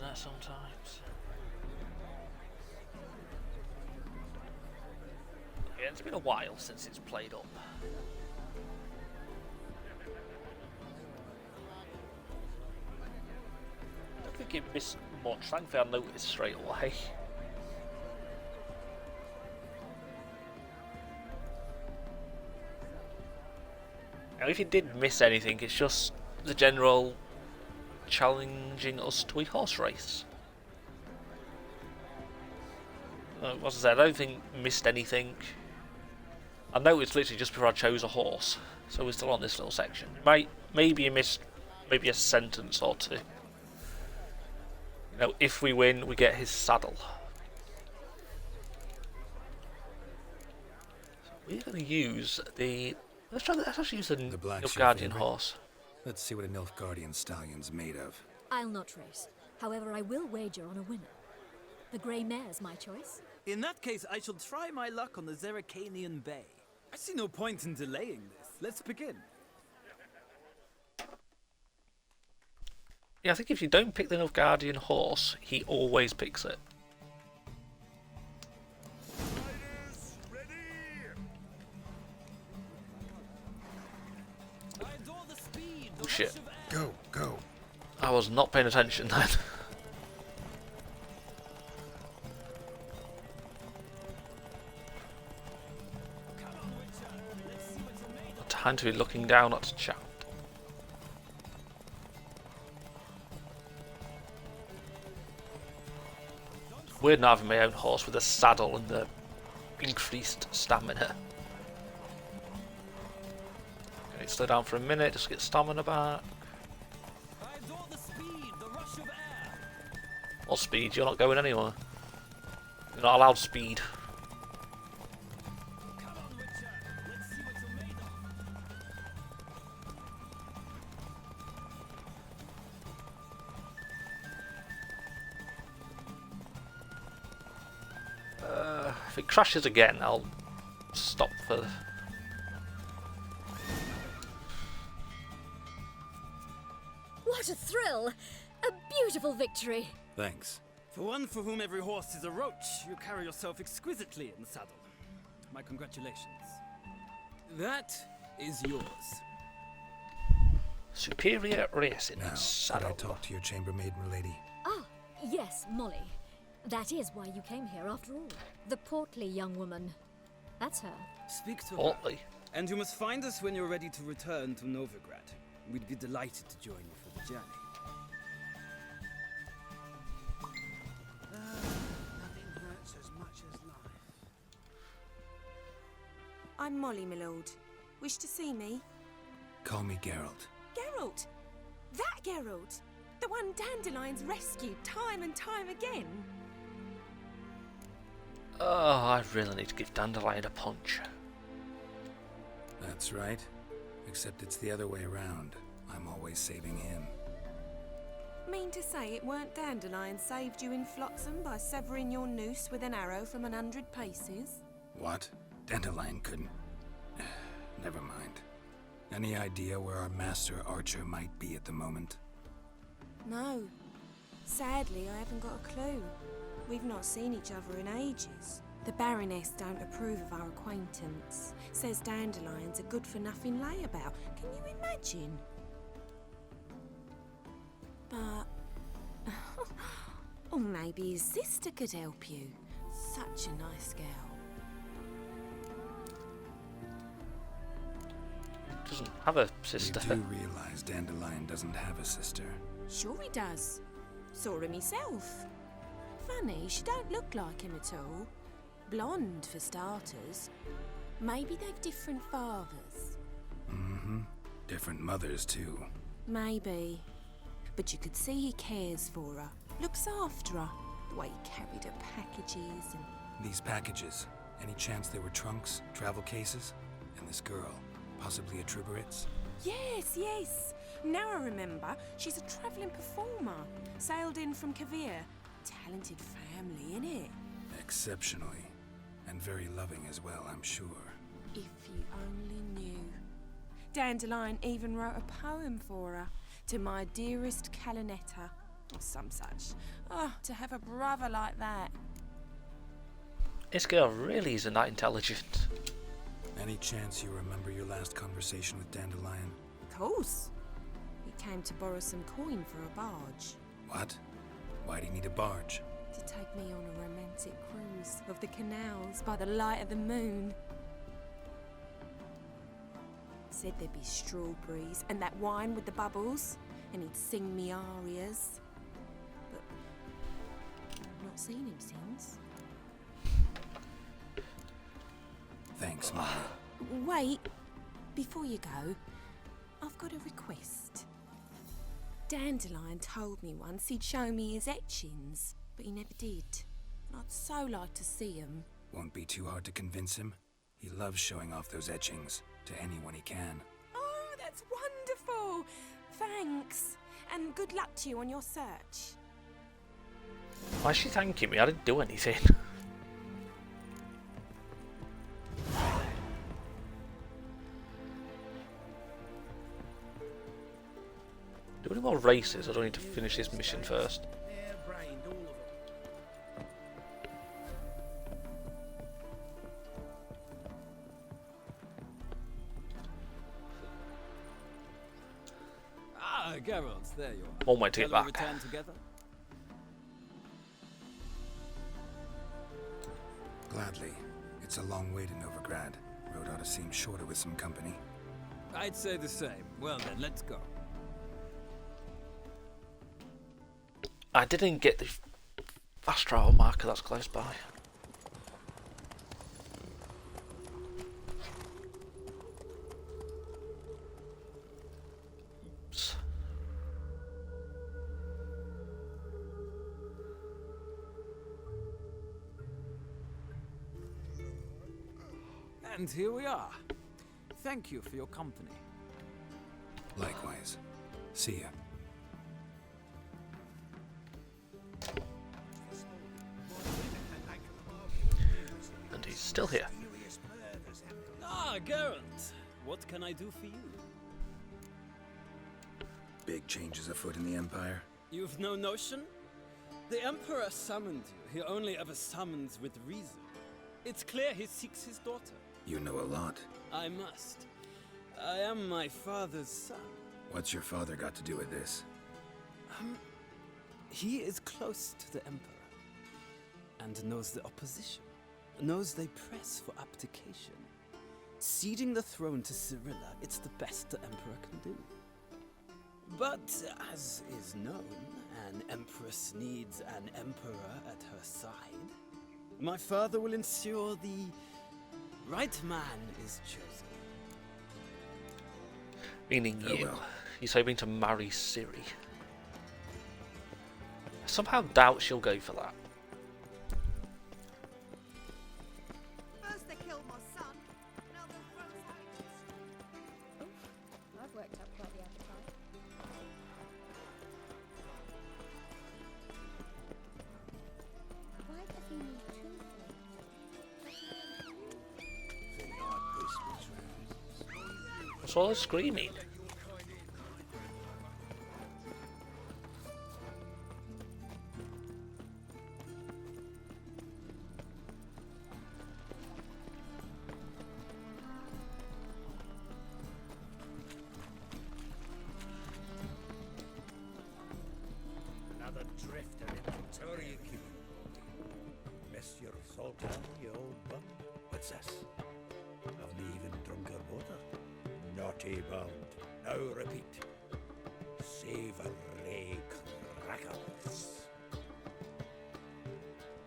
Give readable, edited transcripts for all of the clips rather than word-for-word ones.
isn't it, sometimes? Yeah, it's been a while since it's played up. I don't think it missed much. Thankfully I noticed straight away. Now if you did miss anything, it's just the general challenging us to a horse race. As I said, I don't think missed anything. I noticed literally just before I chose a horse, so we're still on this little section. Maybe you missed maybe a sentence or two. You know, if we win, we get his saddle. So we're going to use the. Let's actually use the Nilfgaardian horse. Let's see what a Nilfgaardian stallion's made of. I'll not race. However, I will wager on a winner. The grey mare's my choice. In that case, I shall try my luck on the Zeracanian Bay. I see no point in delaying this. Let's begin. Yeah, I think if you don't pick the Nilfgaardian horse, he always picks it. Oh shit. Go. I was not paying attention then. Time to be looking down at chat. It's weird not having my own horse with a saddle and the increased stamina. Okay, slow down for a minute, just get stamina back. What speed? You're not going anywhere. You're not allowed speed. If it crashes again, I'll stop for... What a thrill! A beautiful victory! Thanks. For one for whom every horse is a roach, you carry yourself exquisitely in the saddle. My congratulations. That is yours. Superior racing Now, saddle. could I talk to your chambermaid, milady? Ah, yes, Molly. That is why you came here after all. The portly young woman. That's her. Speak to her. Portly. And you must find us when you're ready to return to Novigrad. We'd be delighted to join you for the journey. Nothing hurts as much as life. I'm Molly, my lord. Wish to see me? Call me Geralt. Geralt! That Geralt! The one Dandelion's rescued time and time again. Oh, I really need to give Dandelion a punch. That's right. Except it's the other way around. I'm always saving him. Mean to say it weren't Dandelion saved you in Flotsam by severing your noose with an arrow from 100 paces? What? Dandelion couldn't... Never mind. Any idea where our master archer might be at the moment? No. Sadly, I haven't got a clue. We've not seen each other in ages. The Baroness don't approve of our acquaintance. Says Dandelion's a good-for-nothing layabout. Can you imagine? But... or maybe his sister could help you. Such a nice girl. Doesn't have a sister. You do realize Dandelion doesn't have a sister. Sure he does. Saw him myself. Funny, she don't look like him at all. Blonde, for starters. Maybe they've different fathers. Mm-hmm. Different mothers, too. Maybe. But you could see he cares for her. Looks after her. The way he carried her packages and... These packages, any chance they were trunks, travel cases? And this girl, possibly a Truberitz? Yes. Now I remember, she's a travelling performer. Sailed in from Kavir. Talented family, innit? Exceptionally. And very loving as well, I'm sure. If you only knew. Dandelion even wrote a poem for her. To my dearest Calinetta. or some such. Oh, to have a brother like that. This girl really isn't that intelligent. Any chance you remember your last conversation with Dandelion? Of course. He came to borrow some coin for a barge. What? Why do you need a barge? To take me on a romantic cruise of the canals by the light of the moon. Said there'd be strawberries and that wine with the bubbles, and he'd sing me arias. But I've not seen him since. Thanks, Molly. Wait, before you go, I've got a request. Dandelion told me once he'd show me his etchings, but he never did. I'd so like to see them. Won't be too hard to convince him. He loves showing off those etchings to anyone he can. Oh, that's wonderful! Thanks, and good luck to you on your search. Why is she thanking me? I didn't do anything. Do any more races? I don't need to finish this mission first. Ah, Geralt, there you are. On my way to get Shall we back. return together? Gladly. It's a long way to Novigrad. Road ought to seem shorter with some company. I'd say the same. Well then, let's go. I didn't get the fast travel marker that's close by. Oops. And here we are. Thank you for your company. Likewise. See ya. And he's still here. Ah, Geralt. What can I do for you? Big changes afoot in the Empire. You've no notion? The Emperor summoned you. He only ever summons with reason. It's clear he seeks his daughter. You know a lot. I must. I am my father's son. What's your father got to do with this? He is close to the Emperor and knows the opposition, knows they press for abdication. Ceding the throne to Cyrilla, it's the best the Emperor can do. But, as is known, an Empress needs an Emperor at her side. My father will ensure the right man is chosen. Meaning Oh, you. well. He's hoping to marry Ciri. I somehow doubt she'll go for that. First they killed my son, now they'll throw us out. I've worked up quite the appetite. Why does he need two things? What's all the screaming? Another drifter in the you keep. Miss your sultan, you old bum. What's this? Haven't even drunk her water. Naughty bound. Now repeat. Savoury crackers.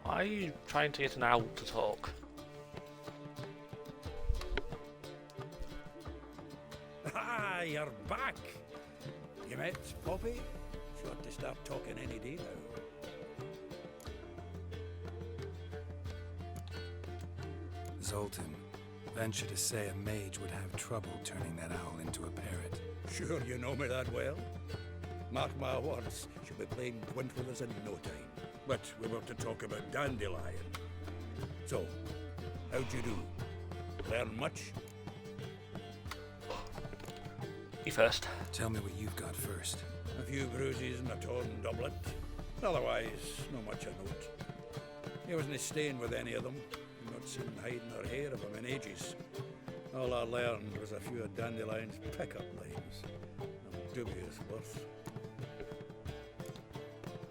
Why are you trying to get an owl to talk? Ah, you're back. You met Poppy? She ought to start talking any day now. Zoltan, venture to say a mage would have trouble turning that owl into a parrot. Sure you know me that well. Mark my words, she'll be playing quint with us in no time. But we were to talk about Dandelion. So, how'd you do? Learn much? You first. Tell me what you've got first. A few bruises and a torn doublet. Otherwise, not much of note. He wasn't staying with any of them. Not seen hiding or hair of him in ages. All I learned was a few of Dandelion's pickup lines. Of dubious worth.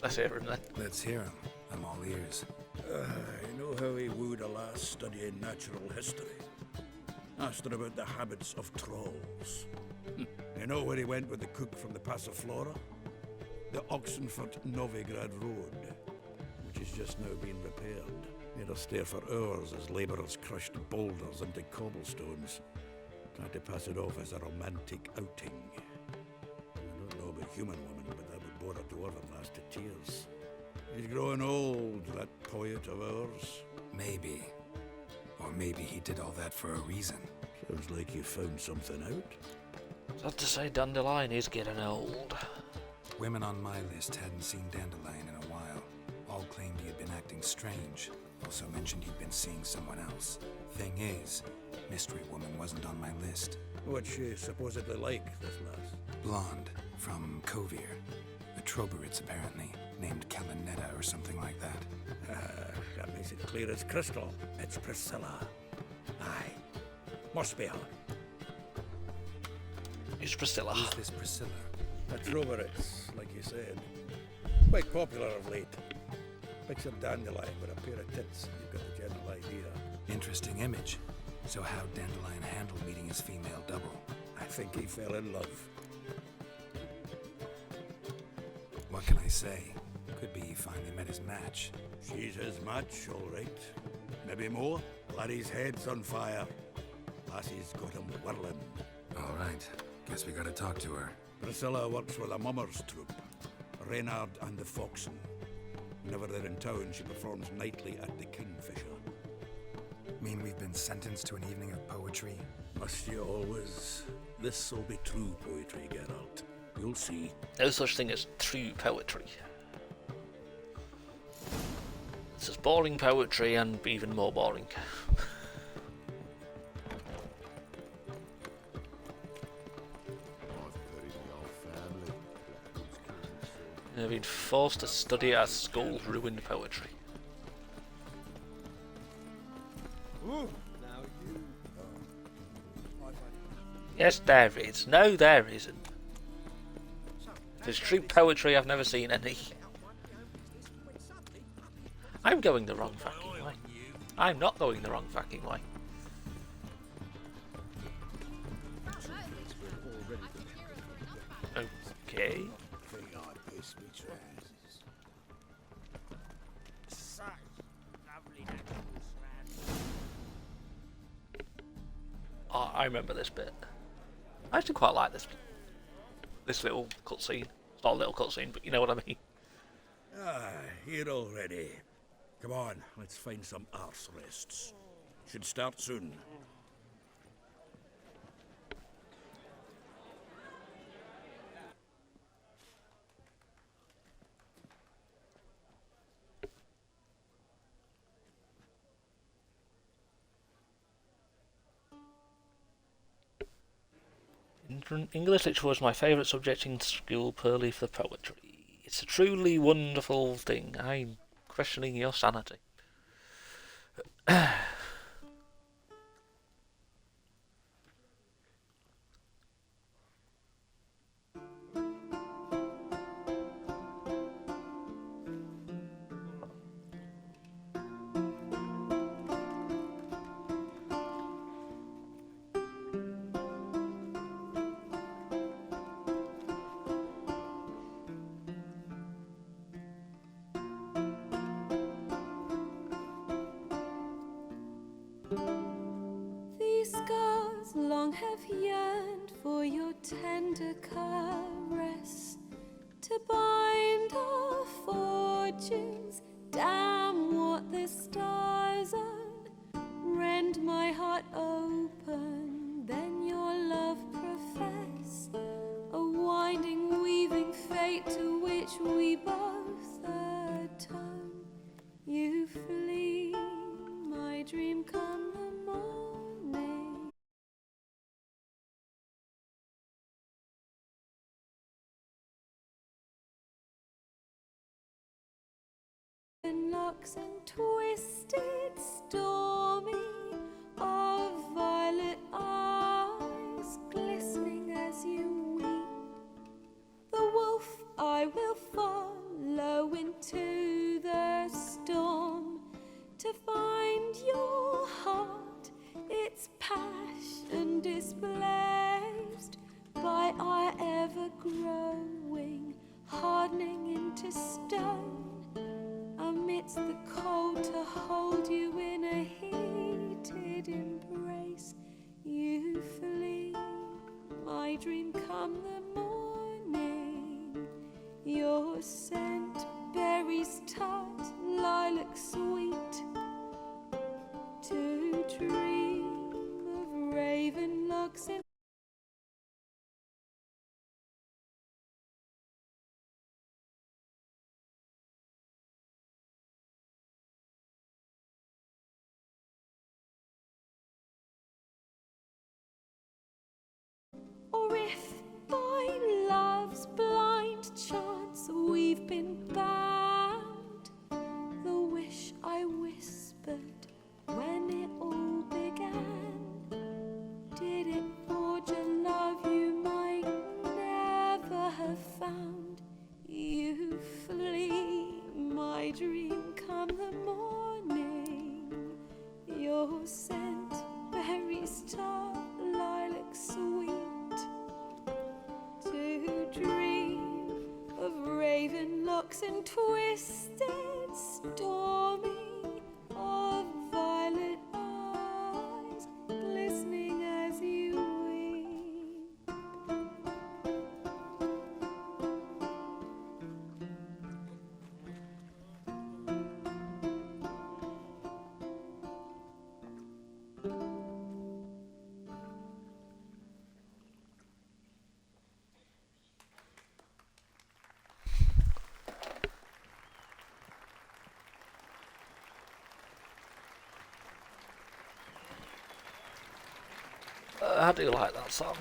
Let's hear him then. Let's hear him. I'm all ears. You know how he wooed a lass studying natural history? Asked her about the habits of trolls. You know where he went with the cook from the Passiflora? The Oxenford Novigrad Road, which is just now being repaired. Made her stare for hours as labourers crushed boulders into cobblestones, trying to pass it off as a romantic outing. I don't know about human women, but that would bore a dwarven lass to tears. He's growing old, that poet of ours. Maybe. Or maybe he did all that for a reason. Sounds like you found something out. Sad to say, Dandelion is getting old. Women on my list hadn't seen Dandelion in a while. All claimed he had been acting strange. Also mentioned he'd been seeing someone else. Thing is, Mystery Woman wasn't on my list. What's she supposedly like, this lass? Blonde, from Kovir. A Troberitz, apparently, named Kalinetta or something like that. That makes it clear as crystal. It's Priscilla. Aye. Must be her. Who's Priscilla? Who's this Priscilla? A Troberitz, like you said. Quite popular of late. Picture Dandelion with a pair of tits. You've got the general idea. Interesting image. So how'd Dandelion handle meeting his female double? I think he fell in love. What can I say? Could be he finally met his match. She's his match, all right. Maybe more. Laddie's head's on fire. Lassie's got him whirling. All right. Guess we gotta talk to her. Priscilla works with a mummers troupe. Reynard and the Foxen. Whenever they're in town, she performs nightly at the Kingfisher. Mean we've been sentenced to an evening of poetry? Must you always? This'll be true poetry, Geralt. You'll see. No such thing as true poetry. It's just boring poetry and even more boring. I've been forced to study at school ruined poetry. Yes, there is. No, there isn't. If it's true poetry, I've never seen any. I'm going the wrong fucking way. I'm not going the wrong fucking way. Okay. Oh, I remember this bit. I actually quite like this little cutscene. It's not a little cutscene, but you know what I mean. Ah, here already. Come on, let's find some arse rests. Should start soon. English literature was my favourite subject in school, purely for poetry. It's a truly wonderful thing. I'm questioning your sanity. These scars long have yearned for your tender caress, to bind our fortunes. Damn what the stars are, rend my heart open, then your love profess, a winding weaving fate to which we both atone. You flee, my dream come the morning. Locks and twisted, stormy, of violet eyes glistening as you weep. The wolf I will follow into the storm to find your heart, its passion displaced by our ever-growing, hardening into stone. Amidst the cold to hold you in a heated embrace, you flee. My dream come the morning, your scent berries tart, lilac sweet, to dream of raven locks and or if by love's blind chance we've been bound, the wish I whispered when it all began, did it forge a love you might never have found? You flee, my dream come the morning, your scent berries tart, lilac sweet, to dream of raven locks and twisted, stormy, of violet eyes glistening as you weep. I do like that song.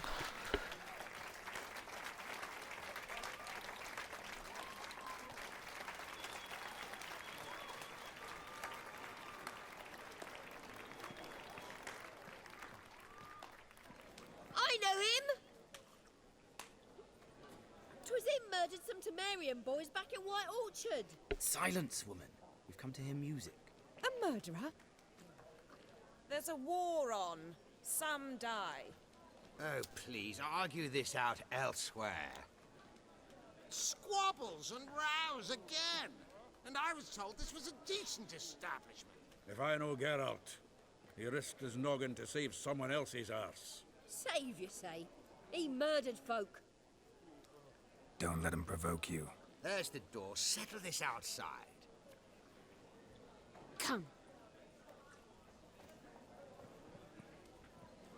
I know him! 'Twas him murdered some Temerian boys back in White Orchard. Silence, woman. We've come to hear music. A murderer? There's a war on. Some die. Oh, please, argue this out elsewhere. Squabbles and rows again. And I was told this was a decent establishment. If I know Geralt, he risked his noggin to save someone else's arse. Save, you say? He murdered folk. Don't let him provoke you. There's the door. Settle this outside. Come.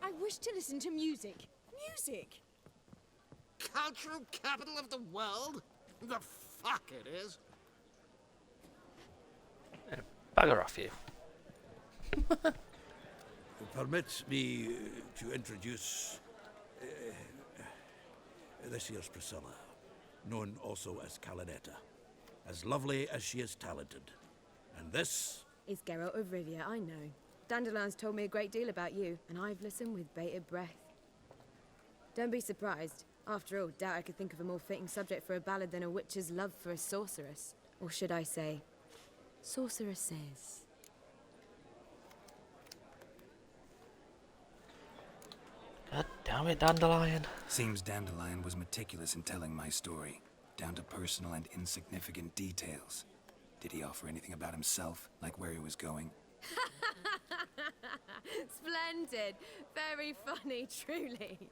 I wish to listen to music. Music! Cultural capital of the world? The fuck it is. Bugger off you. Permit me to introduce this here's Priscilla, known also as Calinetta. As lovely as she is talented. And this is Geralt of Rivia, I know. Dandelion's told me a great deal about you, and I've listened with bated breath. Don't be surprised. After all, doubt I could think of a more fitting subject for a ballad than a witch's love for a sorceress. Or should I say, sorceresses. God damn it, Dandelion. Seems Dandelion was meticulous in telling my story, down to personal and insignificant details. Did he offer anything about himself, like where he was going? Splendid. Very funny, truly.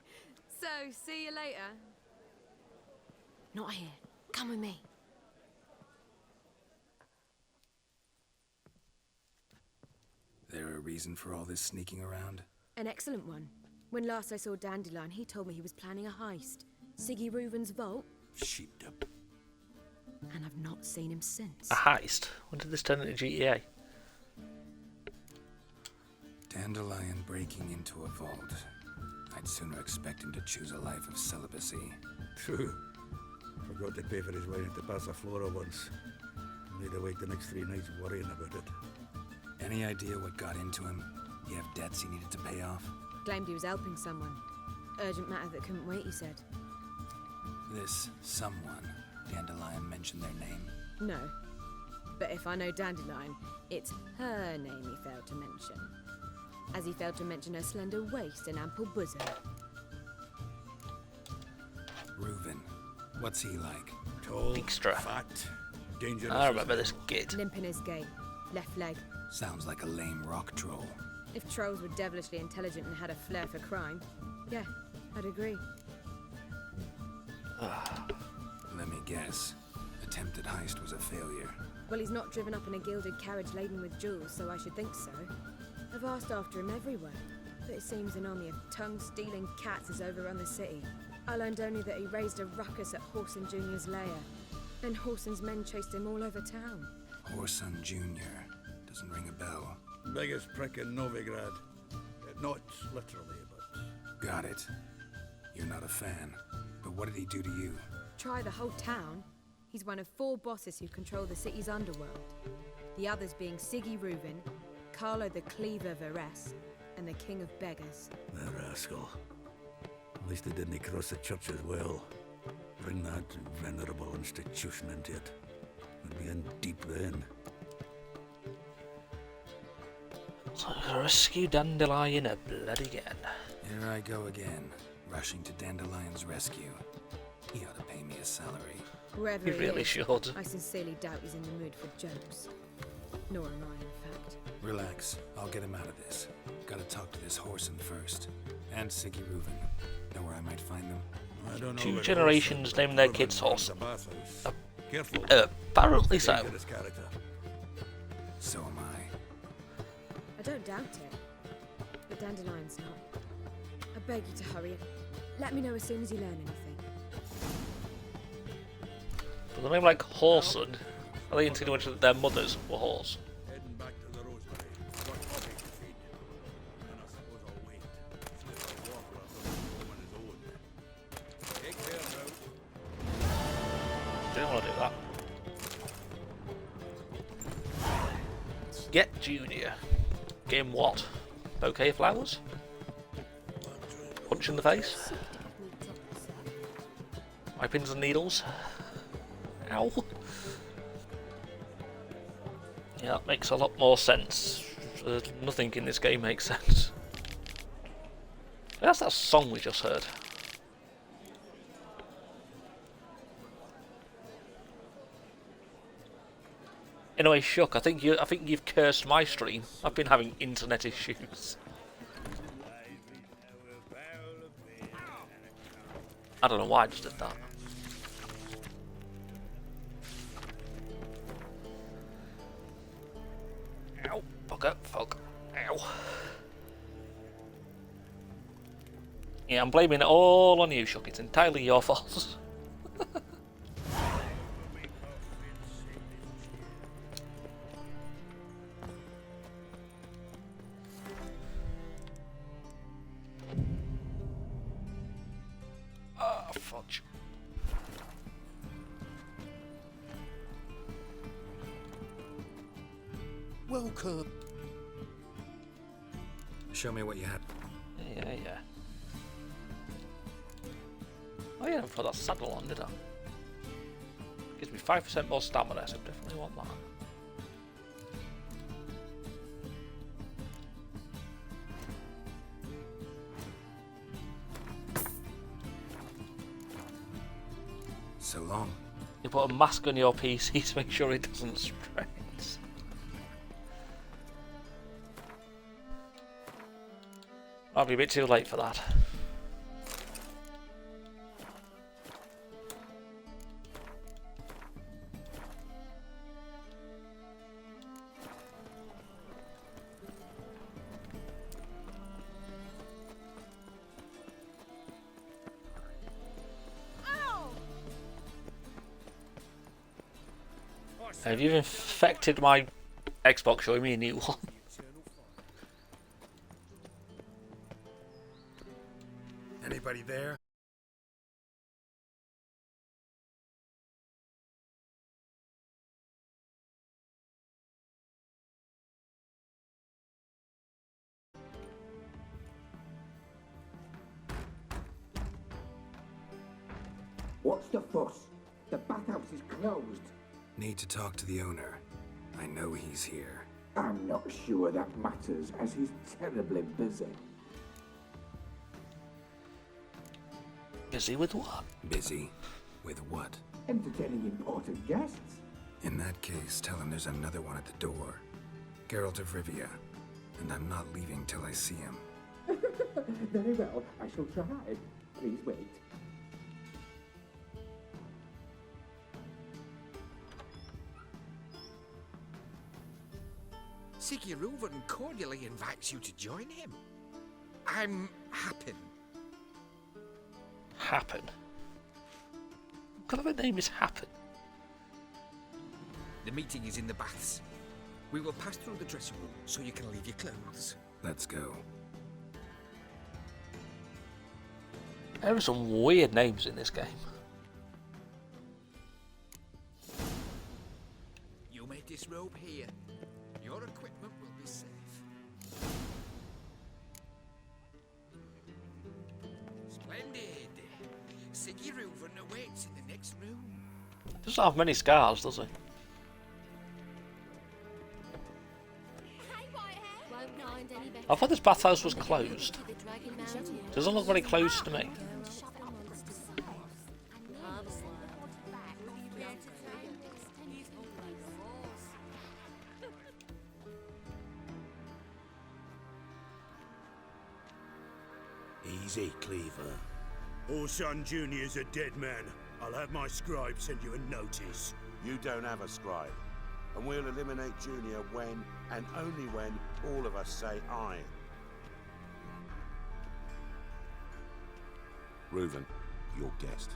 So, see you later. Not here. Come with me. There a reason for all this sneaking around? An excellent one. When last I saw Dandelion, he told me he was planning a heist. Siggy Reuven's vault. Sheepdip. And I've not seen him since. A heist? When did this turn into GTA? Dandelion breaking into a vault. I'd sooner expect him to choose a life of celibacy. true. Forgot to pay for his wine at the Passaflora once. Need to wait the next 3 nights worrying about it. Any idea what got into him? You have debts he needed to pay off? Claimed he was helping someone. Urgent matter that couldn't wait, he said. This someone, Dandelion mentioned their name? No. But if I know Dandelion, it's her name he failed to mention. As he failed to mention her slender waist and ample bosom. Reuven. What's he like? Tall, Extra. fat, dangerous. I remember this kid. Limp in his gait. Left leg. Sounds like a lame rock troll. If trolls were devilishly intelligent and had a flair for crime, yeah, I'd agree. Let me guess. Attempted heist was a failure. Well, he's not driven up in a gilded carriage laden with jewels, so I should think so. I've asked after him everywhere, but it seems an army of tongue-stealing cats has overrun the city. I learned only that he raised a ruckus at Horson Jr.'s lair. Then Horson's men chased him all over town. Horson Jr. Doesn't ring a bell. Biggest prick in Novigrad. Not literally, but... Got it. You're not a fan. But what did he do to you? Try the whole town. He's one of 4 bosses who control the city's underworld. The others being Siggy Reuven, Carlo the Cleaver Varese, and the King of Beggars. The rascal. At least they didn't cross the church as well. Bring that venerable institution into it. We'd be in deep then. So rescue Dandelion a bloody again. Here I go again, rushing to Dandelion's rescue. He ought to pay me a salary. Wherever He he really is, should. I sincerely doubt he's in the mood for jokes. Nor am I, in fact. Relax, I'll get him out of this. Gotta talk to this Horson first. And Siggy Reuven. Know where I might find them? I don't know. 2 where generations Horson naming their Reuven kids runs Horson. the bathhouse. Careful. Apparently so. Dangerous character. So am I. I don't doubt it. But Dandelion's not. I beg you to hurry. Let me know as soon as you learn anything. With a name like Horson, are they insinuating that their mothers were horse? Heading back to the Rosemary. What hobby to feed. And I suppose I'll wait. See if I walk on his own. Take care now. Didn't want to do that. Get Junior. Get him what? Bouquet of flowers? Punch in the face? My pins and needles? Ow. Yeah, that makes a lot more sense. Nothing in this game makes sense. That's that song we just heard. Anyway, Shuck, I think you've cursed my stream. I've been having internet issues. I don't know why I just did that. Ow. Fuck. Ow. Yeah, I'm blaming it all on you, Shuck. It's entirely your fault. Ah, fudge. Welcome. Show me what you had. Yeah. Oh yeah, I put that saddle on, did I? Gives me 5% more stamina, so definitely want that. So long. You put a mask on your PC to make sure it doesn't spread. I'll be a bit too late for that. Have you infected my Xbox showing me a new one? Anybody there? What's the fuss? The bathhouse is closed. Need to talk to the owner. I know he's here. I'm not sure that matters, as he's terribly busy. Busy with what? Busy? With what? Entertaining important guests. In that case, tell him there's another one at the door. Geralt of Rivia. And I'm not leaving till I see him. Very well, I shall try. Please wait. Siggy Reuven cordially invites you to join him. I'm Happen. Happen? What kind of a name is Happen? The meeting is in the baths. We will pass through the dressing room so you can leave your clothes. Let's go. There are some weird names in this game. You may disrobe here. Your equipment will be safe. Splendid. Siggy Reuven awaits in the next room. Doesn't have many scars, does he? I thought this bathhouse was closed. Doesn't look very close to me. Easy, Cleaver. Orson Jr.'s a dead man. I'll have my scribe send you a notice. You don't have a scribe. And we'll eliminate Junior when, and only when, all of us say aye. Reuven, your guest.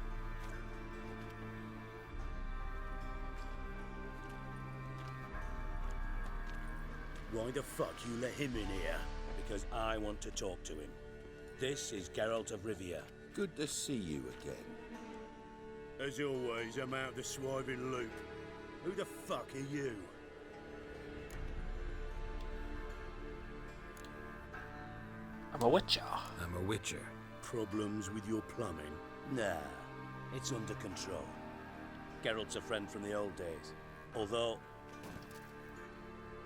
Why the fuck you let him in here? Because I want to talk to him. This is Geralt of Rivia. Good to see you again. As always, I'm out the swiving loop. Who the fuck are you? I'm a witcher. I'm a witcher. Problems with your plumbing? Nah, it's under control. Geralt's a friend from the old days. Although...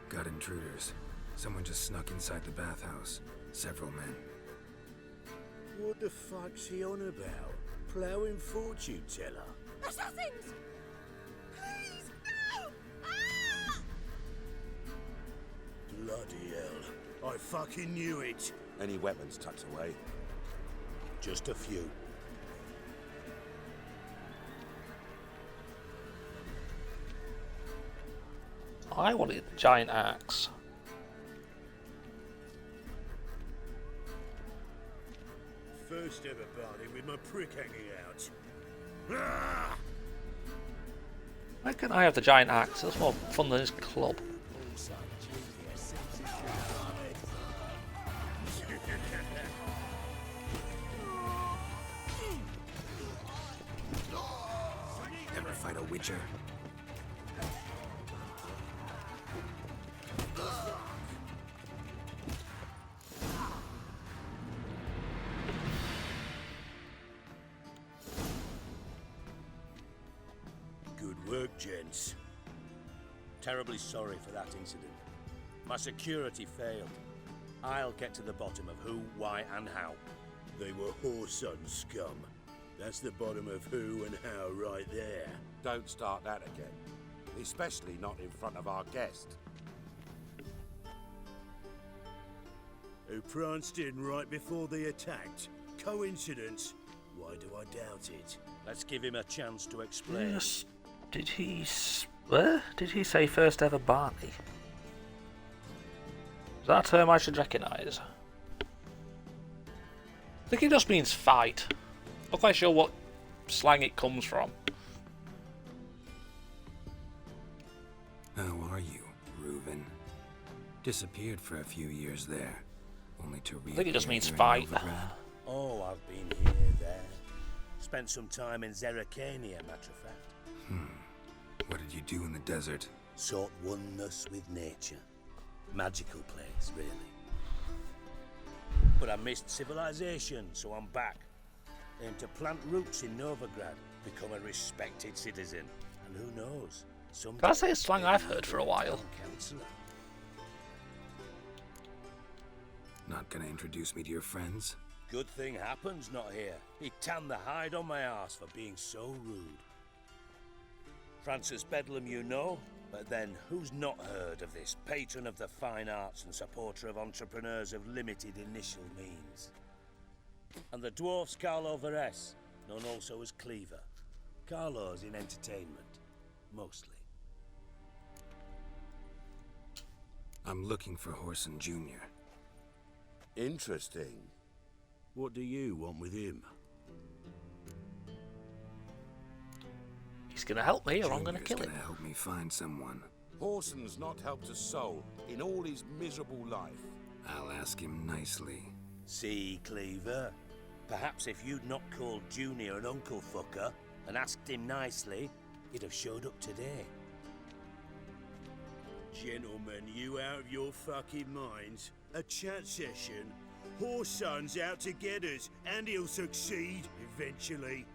Got intruders. Someone just snuck inside the bathhouse. Several men. What the fuck's he on about? Ploughing fortune teller? Assassins! Please, no! Ah! Bloody hell. I fucking knew it. Any weapons tucked away? Just a few. I wanted the giant axe. First ever party with my prick hanging out. Ah! Why can't I have the giant axe? That's more fun than his club. Ever fight a witcher? Good work, gents. Terribly sorry for that incident. My security failed. I'll get to the bottom of who, why, and how. They were whoreson scum. That's the bottom of who and how right there. Don't start that again. Especially not in front of our guest. Who pranced in right before they attacked. Coincidence? Why do I doubt it? Let's give him a chance to explain. Yes. Did he... Where? Did he say first ever Barney? Is that a term I should recognise? I think it just means fight. Not quite sure what slang it comes from. How are you, Reuven? Disappeared for a few years there, only to reappear. I think it just means here in fight. Novigrad. Oh, I've been here, there. Spent some time in Zerrikania, matter of fact. What did you do in the desert? Sought oneness with nature. Magical place, really. But I missed civilization, so I'm back. Aim to plant roots in Novigrad. become a respected citizen, and who knows, someday... Can I say a slang maybe I've heard for a you'll be while? town councillor. Not gonna introduce me to your friends? Good thing Happen's not here. He'd tan the hide on my arse for being so rude. Francis Bedlam you know, but then who's not heard of this patron of the fine arts and supporter of entrepreneurs of limited initial means? And the dwarf's Carlo Veres, known also as Cleaver. Carlo's in entertainment, mostly. I'm looking for Horson Jr. Interesting. What do you want with him? He's gonna help me, or I'm gonna Junior's kill him. gonna help me find someone. Horson's not helped a soul in all his miserable life. I'll ask him nicely. See, Cleaver? Perhaps if you'd not called Junior an uncle fucker and asked him nicely, he'd have showed up today. Gentlemen, you out of your fucking minds? A chat session? Horson's out to get us, and he'll succeed eventually.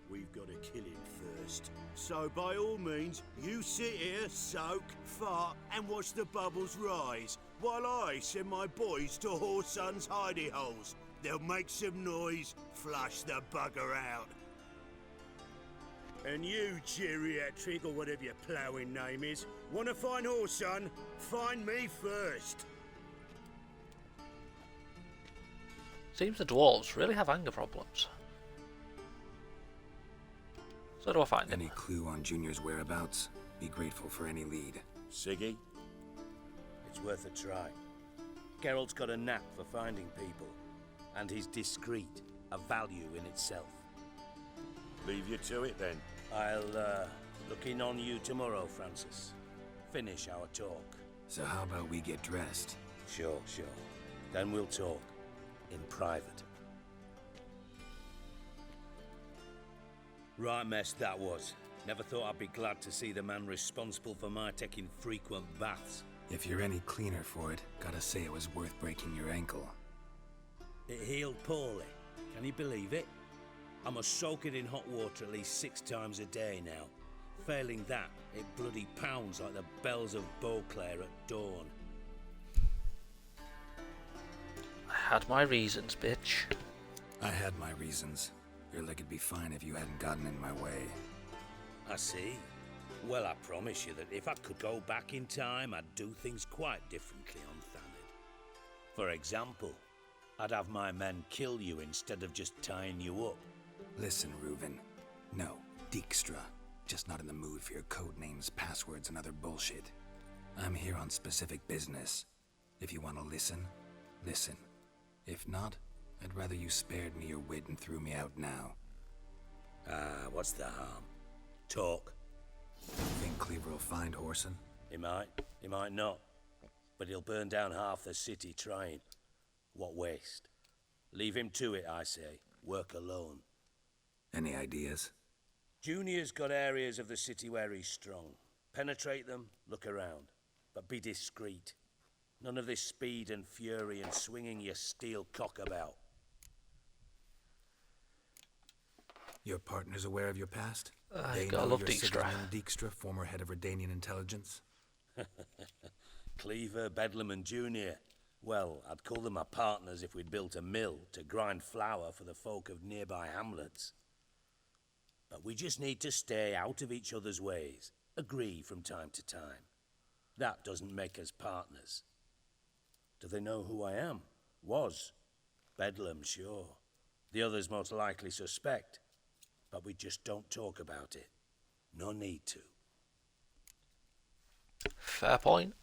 We've got to kill him first. So by all means, you sit here, soak, fart, and watch the bubbles rise, while I send my boys to Horson's hidey holes. They'll make some noise, flush the bugger out. And you, geriatric, or whatever your ploughing name is, want to find Horson? Find me first. Seems the dwarves really have anger problems. So do I find him? Any clue on Junior's whereabouts? Be grateful for any lead. Siggy? It's worth a try. Geralt's got a knack for finding people, and he's discreet, a value in itself. Leave you to it then. I'll look in on you tomorrow, Francis. Finish our talk. So how about we get dressed? Sure. Then we'll talk. In private. Right mess that was. Never thought I'd be glad to see the man responsible for my taking frequent baths. If you're any cleaner for it, gotta say it was worth breaking your ankle. It healed poorly. Can you believe it? I must soak it in hot water at least 6 times a day now. Failing that, it bloody pounds like the bells of Beauclair at dawn. I had my reasons, bitch. I had my reasons. Your leg would be fine if you hadn't gotten in my way. I see. Well, I promise you that if I could go back in time, I'd do things quite differently on Thanedd. For example, I'd have my men kill you instead of just tying you up. Listen, Reuven. No, Dijkstra. Just not in the mood for your code names, passwords, and other bullshit. I'm here on specific business. If you want to listen, listen. If not, I'd rather you spared me your wit and threw me out now. What's the harm? Talk. Think Cleaver will find Horson? He might not. But he'll burn down half the city trying. What waste. Leave him to it, I say. Work alone. Any ideas? Junior's got areas of the city where he's strong. Penetrate them, look around. But be discreet. None of this speed and fury and swinging your steel cock about. Your partner's aware of your past? You gotta love Dijkstra. Dijkstra, former head of Redanian intelligence? Cleaver, Bedlam and Junior. Well, I'd call them my partners if we'd built a mill to grind flour for the folk of nearby hamlets. But we just need to stay out of each other's ways. Agree from time to time. That doesn't make us partners. Do they know who I am? Was. Bedlam, sure. The others most likely suspect. But we just don't talk about it. No need to. Fair point.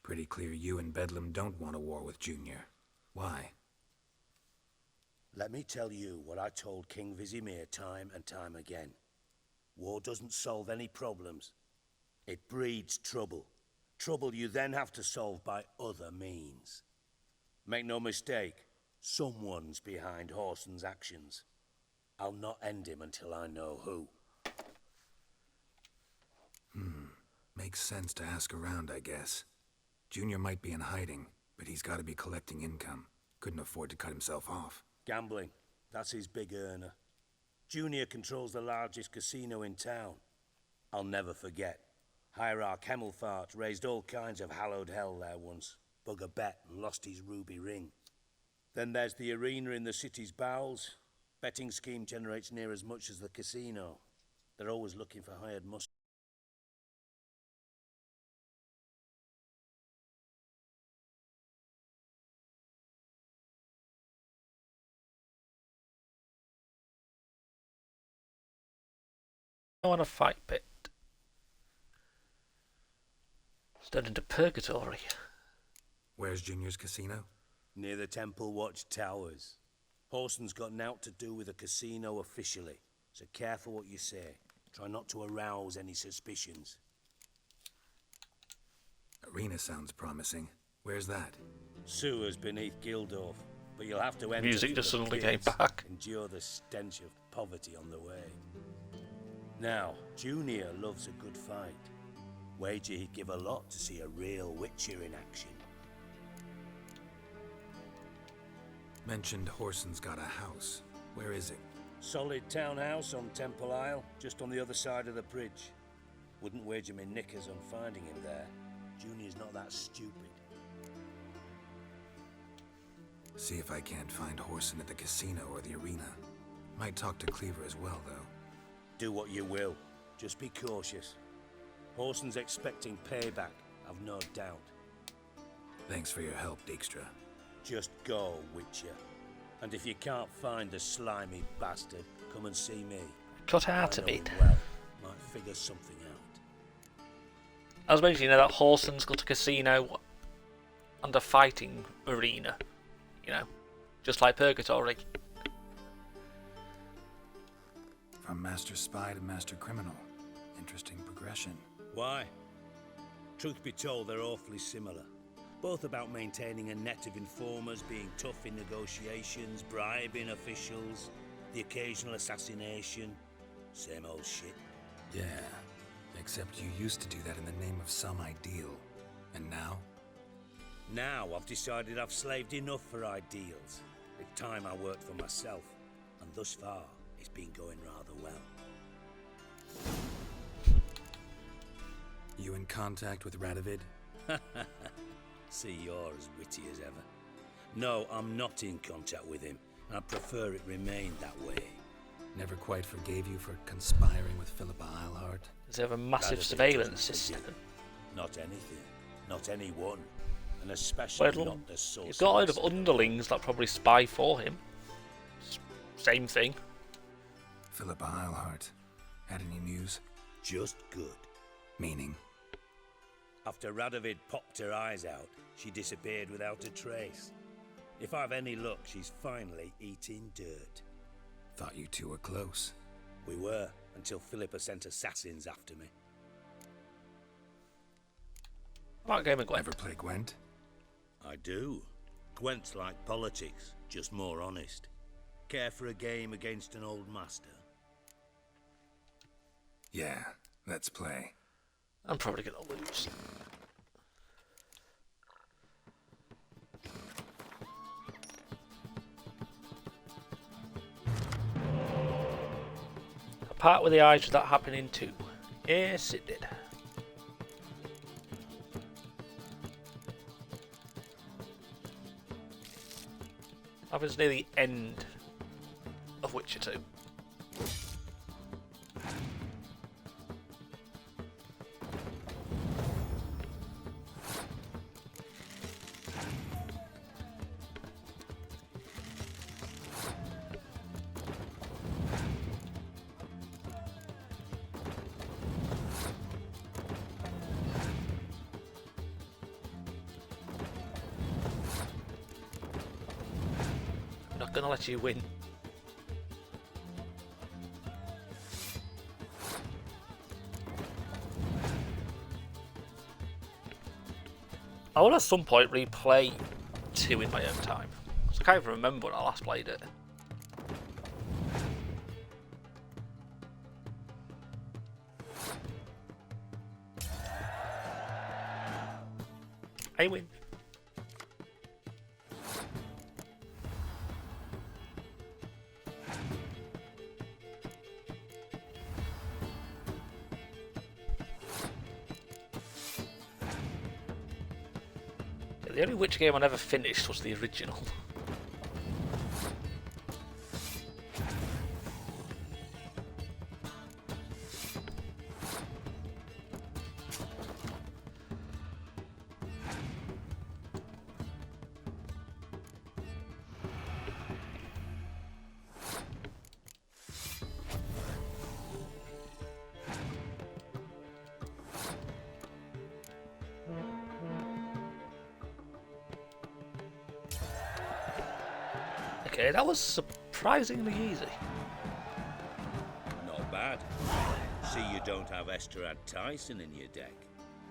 Pretty clear you and Bedlam don't want a war with Junior. Why? Let me tell you what I told King Vizimir time and time again. War doesn't solve any problems. It breeds trouble. Trouble you then have to solve by other means. Make no mistake, someone's behind Horson's actions. I'll not end him until I know who. Makes sense to ask around, I guess. Junior might be in hiding, but he's got to be collecting income. Couldn't afford to cut himself off. Gambling, that's his big earner. Junior controls the largest casino in town. I'll never forget. Hierarch Hemmelfart raised all kinds of hallowed hell there once. Bug a bet and lost his ruby ring. Then there's the arena in the city's bowels. Betting scheme generates near as much as the casino. They're always looking for hired muscle. I want to fight bit. It's turned into purgatory. Where's Junior's casino? Near the Temple Watch Towers. Horson's got naught to do with the casino officially, so careful what you say. Try not to arouse any suspicions. Arena sounds promising. Where's that? Sewers beneath Gildorf, but you'll have to enter Music through just the suddenly came pits, back. endure the stench of poverty on the way. Now, Junior loves a good fight. Wager he'd give a lot to see a real Witcher in action. Mentioned Horson's got a house. Where is it? Solid townhouse on Temple Isle, just on the other side of the bridge. Wouldn't wager me knickers on finding him there. Junior's not that stupid. See if I can't find Horson at the casino or the arena. Might talk to Cleaver as well, though. Do what you will. Just be cautious. Horson's expecting payback, I've no doubt. Thanks for your help, Dijkstra. Just go, Witcher. And if you can't find the slimy bastard, come and see me. Cut out I a know bit. him well. Might figure something out. I was mentioning, that Horson's got a casino and a fighting arena. You know, just like Purgatory. From Master Spy to Master Criminal. Interesting progression. Why? Truth be told, they're awfully similar. Both about maintaining a net of informers, being tough in negotiations, bribing officials, the occasional assassination. Same old shit. Yeah, except you used to do that in the name of some ideal. And now? Now I've decided I've slaved enough for ideals. It's time I worked for myself. And thus far, it's been going rather well. You in contact with Radovid? See, you're as witty as ever. No, I'm not in contact with him. I prefer it remained that way. Never quite forgave you for conspiring with Philippa Eilhart? Does he have a massive Radovid surveillance doesn't system? forgive. Not anything. Not anyone. And especially Well, not the source. he's got a load of underlings that probably spy for him. Same thing. Philippa Eilhart. Had any news? Just good. Meaning? After Radovid popped her eyes out, she disappeared without a trace. If I've any luck, she's finally eating dirt. Thought you two were close. We were, until Philippa sent assassins after me. What game of Gwent? Ever play Gwent? I do. Gwent's like politics, just more honest. Care for a game against an old master? Yeah, let's play. I'm probably gonna lose. Apart with the eyes, did that happen in 2? Yes, it did. Happens near the end of Witcher 2. Gonna let you win. I will at some point replay 2 in my own time. I can't even remember when I last played it. I win. The only Witcher game I never finished was the original. Okay, that was surprisingly easy. Not bad. See you don't have Esterad Tyson in your deck.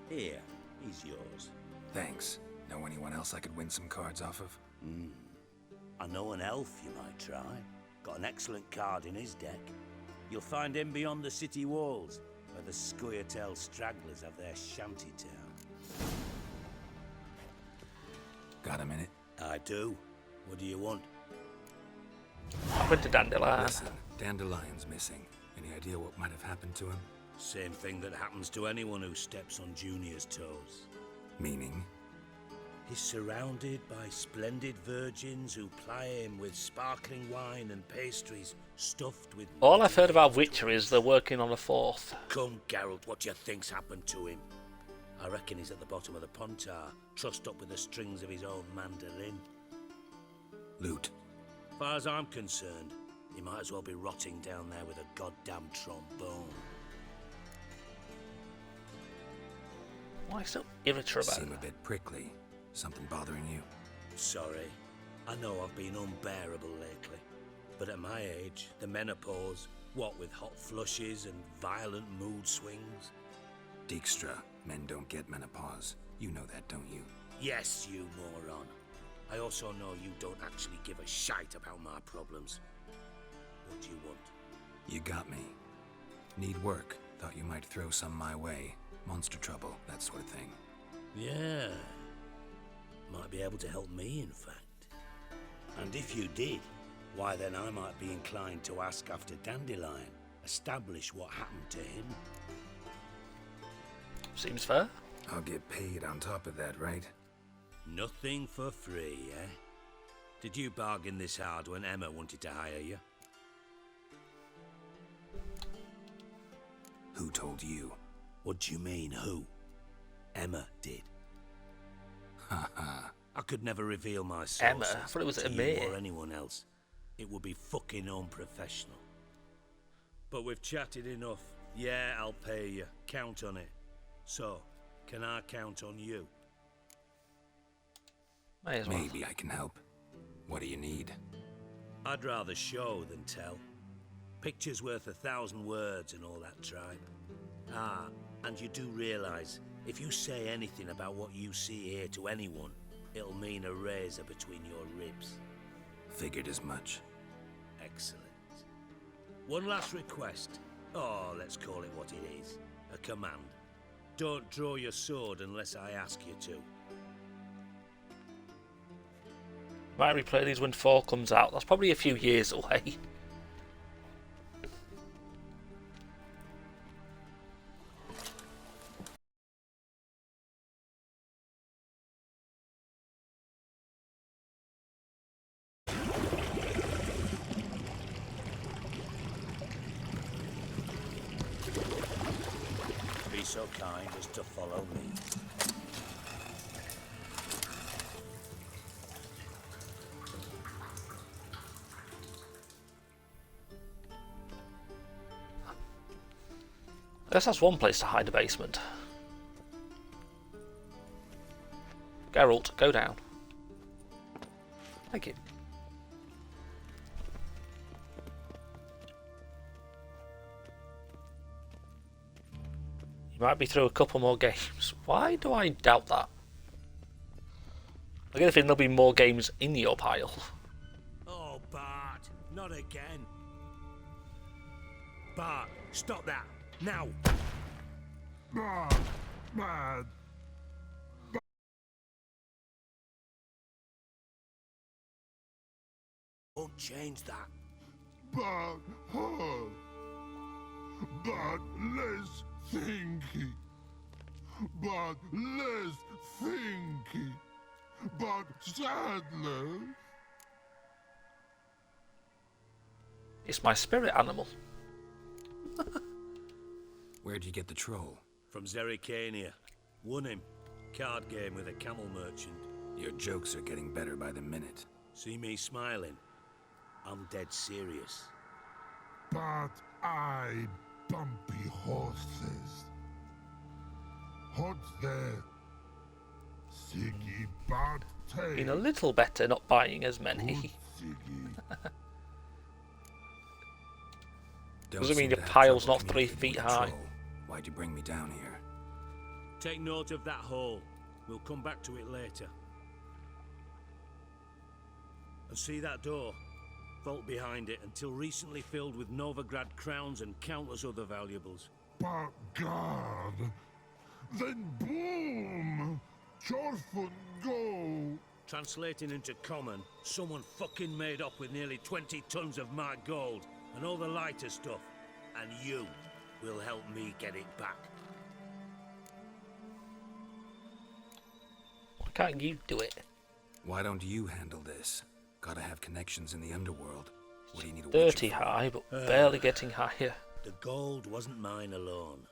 Here, he's yours. Thanks. Know anyone else I could win some cards off of? I know an elf you might try. Got an excellent card in his deck. You'll find him beyond the city walls, where the Scoia'tael stragglers have their shanty town. Got a minute? I do. What do you want? I went to Dandelion. Listen, Dandelion's missing. Any idea what might have happened to him? Same thing that happens to anyone who steps on Junior's toes. Meaning? He's surrounded by splendid virgins who ply him with sparkling wine and pastries stuffed with... All I've heard about Witcher is they're working on a 4th. Come, Geralt, what do you think's happened to him? I reckon he's at the bottom of the Pontar, trussed up with the strings of his own mandolin. Loot. As far as I'm concerned, he might as well be rotting down there with a goddamn trombone. Why so irritable about it? Seem a bit prickly. Something bothering you? Sorry. I know I've been unbearable lately. But at my age, the menopause, what with hot flushes and violent mood swings... Dijkstra, men don't get menopause. You know that, don't you? Yes, you moron. I also know you don't actually give a shite about my problems. What do you want? You got me. Need work. Thought you might throw some my way. Monster trouble, that sort of thing. Yeah. Might be able to help me, in fact. And if you did, why then I might be inclined to ask after Dandelion. Establish what happened to him. Seems fair. I'll get paid on top of that, right? Nothing for free, eh? Did you bargain this hard when Emma wanted to hire you? Who told you? What do you mean, who? Emma did. Haha. I could never reveal my sources Emma? I thought it was to Emir. you or anyone else. It would be fucking unprofessional. But we've chatted enough. Yeah, I'll pay you. Count on it. So, can I count on you? May as well. Maybe I can help. What do you need? I'd rather show than tell. Picture's worth 1,000 words and all that tribe. Ah, and you do realise, if you say anything about what you see here to anyone, it'll mean a razor between your ribs. Figured as much. Excellent. One last request. Oh, let's call it what it is. A command. Don't draw your sword unless I ask you to. Might replay these when 4 comes out. That's probably a few years away. Be so kind as to follow me. I guess that's one place to hide a basement. Geralt, go down. Thank you. You might be through a couple more games. Why do I doubt that? I get a feeling there'll be more games in your pile. Oh, Bart, not again. Bart, stop that. Now! Bad. Don't change that. But less thinky. But less thinky. but sadly... It's my spirit animal. Where'd you get the troll? From Zerrikania. Won him. Card game with a camel merchant. Your jokes are getting better by the minute. See me smiling? I'm dead serious. But I bumpy horses. Hot there. Siggy but Been a little better not buying as many. Doesn't mean your pile's not 3 feet high. Why'd you bring me down here? Take note of that hole. We'll come back to it later. And see that door? Vault behind it, until recently filled with Novigrad crowns and countless other valuables. But God, then boom! Chorfun go! Translating into common, someone fucking made up with nearly 20 tons of my gold and all the lighter stuff, and you will help me get it back. Why can't you do it? Why don't you handle this? Gotta have connections in the underworld. What do you need a 30 high, but barely getting higher. The gold wasn't mine alone.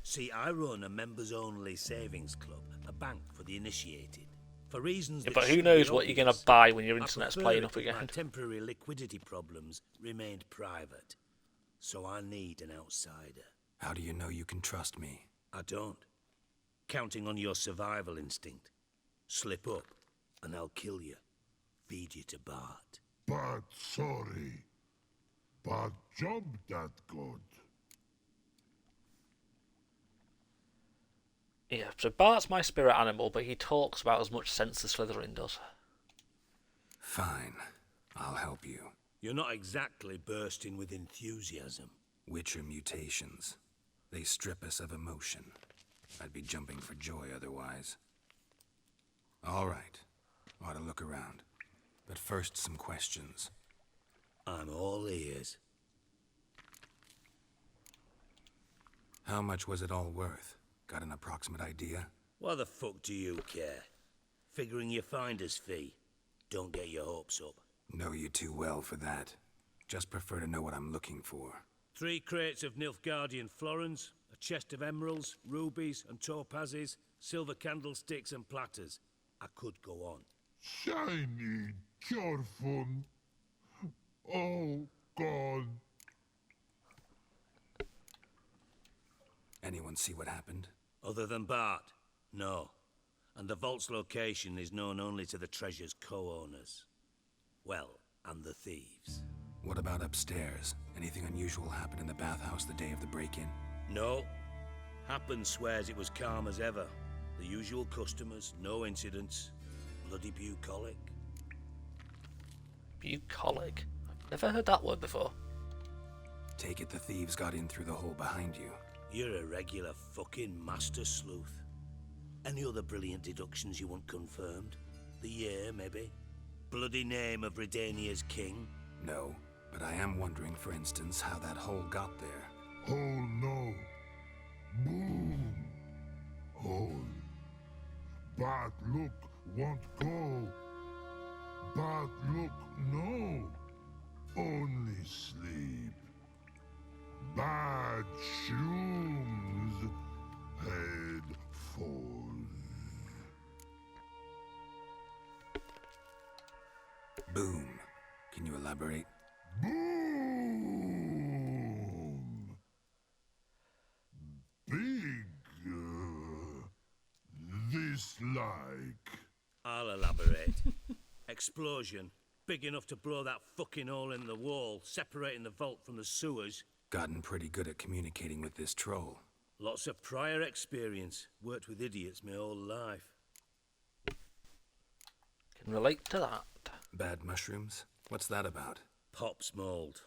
See, I run a members-only savings club, a bank for the initiated. For reasons Yeah, that but who should knows be what you're obvious, going to buy when your I internet's prefer playing it up that My again. temporary liquidity problems remained private, so I need an outsider. How do you know you can trust me? I don't. Counting on your survival instinct. Slip up, and I'll kill you. Feed you to Bart. But sorry. But job that good. Yeah, so Bart's my spirit animal, but he talks about as much sense as Slytherin does. Fine. I'll help you. You're not exactly bursting with enthusiasm. Witcher mutations. They strip us of emotion. I'd be jumping for joy otherwise. All right. Ought to look around. But first, some questions. I'm all ears. How much was it all worth? Got an approximate idea? Why the fuck do you care? Figuring your finder's fee. Don't get your hopes up. Know you too well for that. Just prefer to know what I'm looking for. 3 crates of Nilfgaardian florins, a chest of emeralds, rubies and topazes, silver candlesticks and platters. I could go on. Shiny Chorfun. Oh, God. Anyone see what happened? Other than Bart? No. And the vault's location is known only to the treasure's co-owners. Well, and the thieves. What about upstairs? Anything unusual happen in the bathhouse the day of the break-in? No. Happen swears it was calm as ever. The usual customers, no incidents. Bloody bucolic. Bucolic? I've never heard that word before. Take it the thieves got in through the hole behind you. You're a regular fucking master sleuth. Any other brilliant deductions you want confirmed? The year, maybe? Bloody name of Redania's king? No, but I am wondering, for instance, how that hole got there. Hole no. Boom. Hole. But look, won't go. But look, no. Only sleep. Bad shoes. Head falls. Boom. Can you elaborate? Boom. Big. This like. I'll elaborate. Explosion. Big enough to blow that fucking hole in the wall, separating the vault from the sewers. Gotten pretty good at communicating with this troll. Lots of prior experience. Worked with idiots my whole life. Can relate to that. Bad mushrooms? What's that about? Pops mold.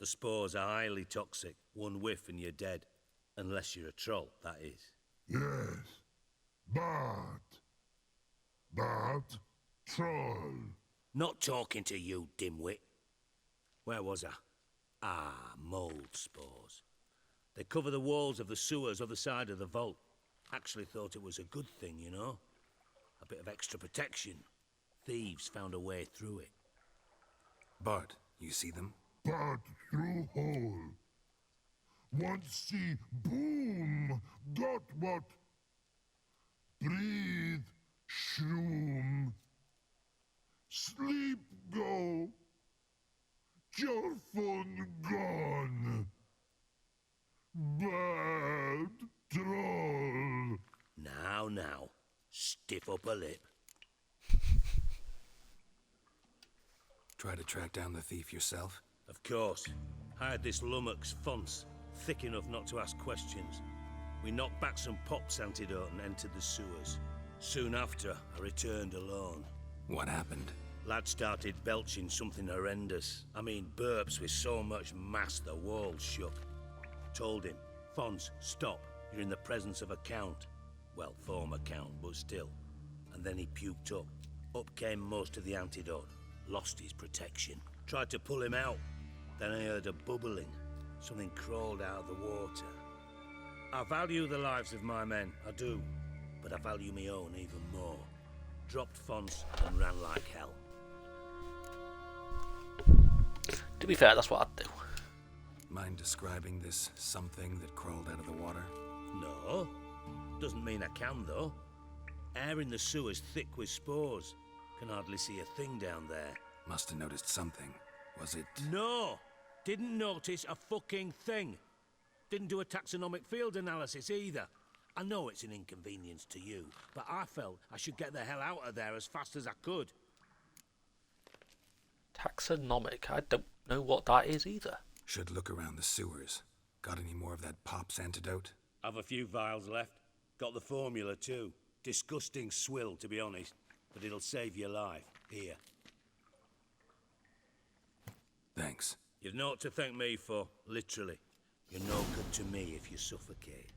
The spores are highly toxic. One whiff and you're dead. Unless you're a troll, that is. Yes. But. Troll. Not talking to you, dimwit. Where was I? Ah, mold spores. They cover the walls of the sewers other side of the vault. Actually thought it was a good thing, you know. A bit of extra protection. Thieves found a way through it. Bart, you see them? Part through hole. Once see boom, got what? Breathe, shroom. Sleep go. Your fun gone. Bad troll. Now, stiff upper lip. Try to track down the thief yourself? Of course. I had this lummox Fonce, thick enough not to ask questions. We knocked back some pops antidote and entered the sewers. Soon after, I returned alone. What happened? Lad started belching something horrendous. I mean, burps with so much mass the walls shook. Told him, Fonce, stop. You're in the presence of a count. Well, former count, but still. And then he puked up. Up came most of the antidote. Lost his protection. Tried to pull him out. Then I heard a bubbling. Something crawled out of the water. I value the lives of my men, I do. But I value my own even more. Dropped Fonce and ran like hell. To be fair, that's what I'd do. Mind describing this something that crawled out of the water? No. Doesn't mean I can, though. Air in the sewer's thick with spores. Can hardly see a thing down there. Must have noticed something. Was it... No! Didn't notice a fucking thing. Didn't do a taxonomic field analysis either. I know it's an inconvenience to you, but I felt I should get the hell out of there as fast as I could. Taxonomic? I don't know what that is either. Should look around the sewers. Got any more of that Pop's antidote? I've a few vials left. Got the formula too. Disgusting swill, to be honest. But it'll save your life. Here. Thanks. You've naught to thank me for, literally. You're no good to me if you suffocate.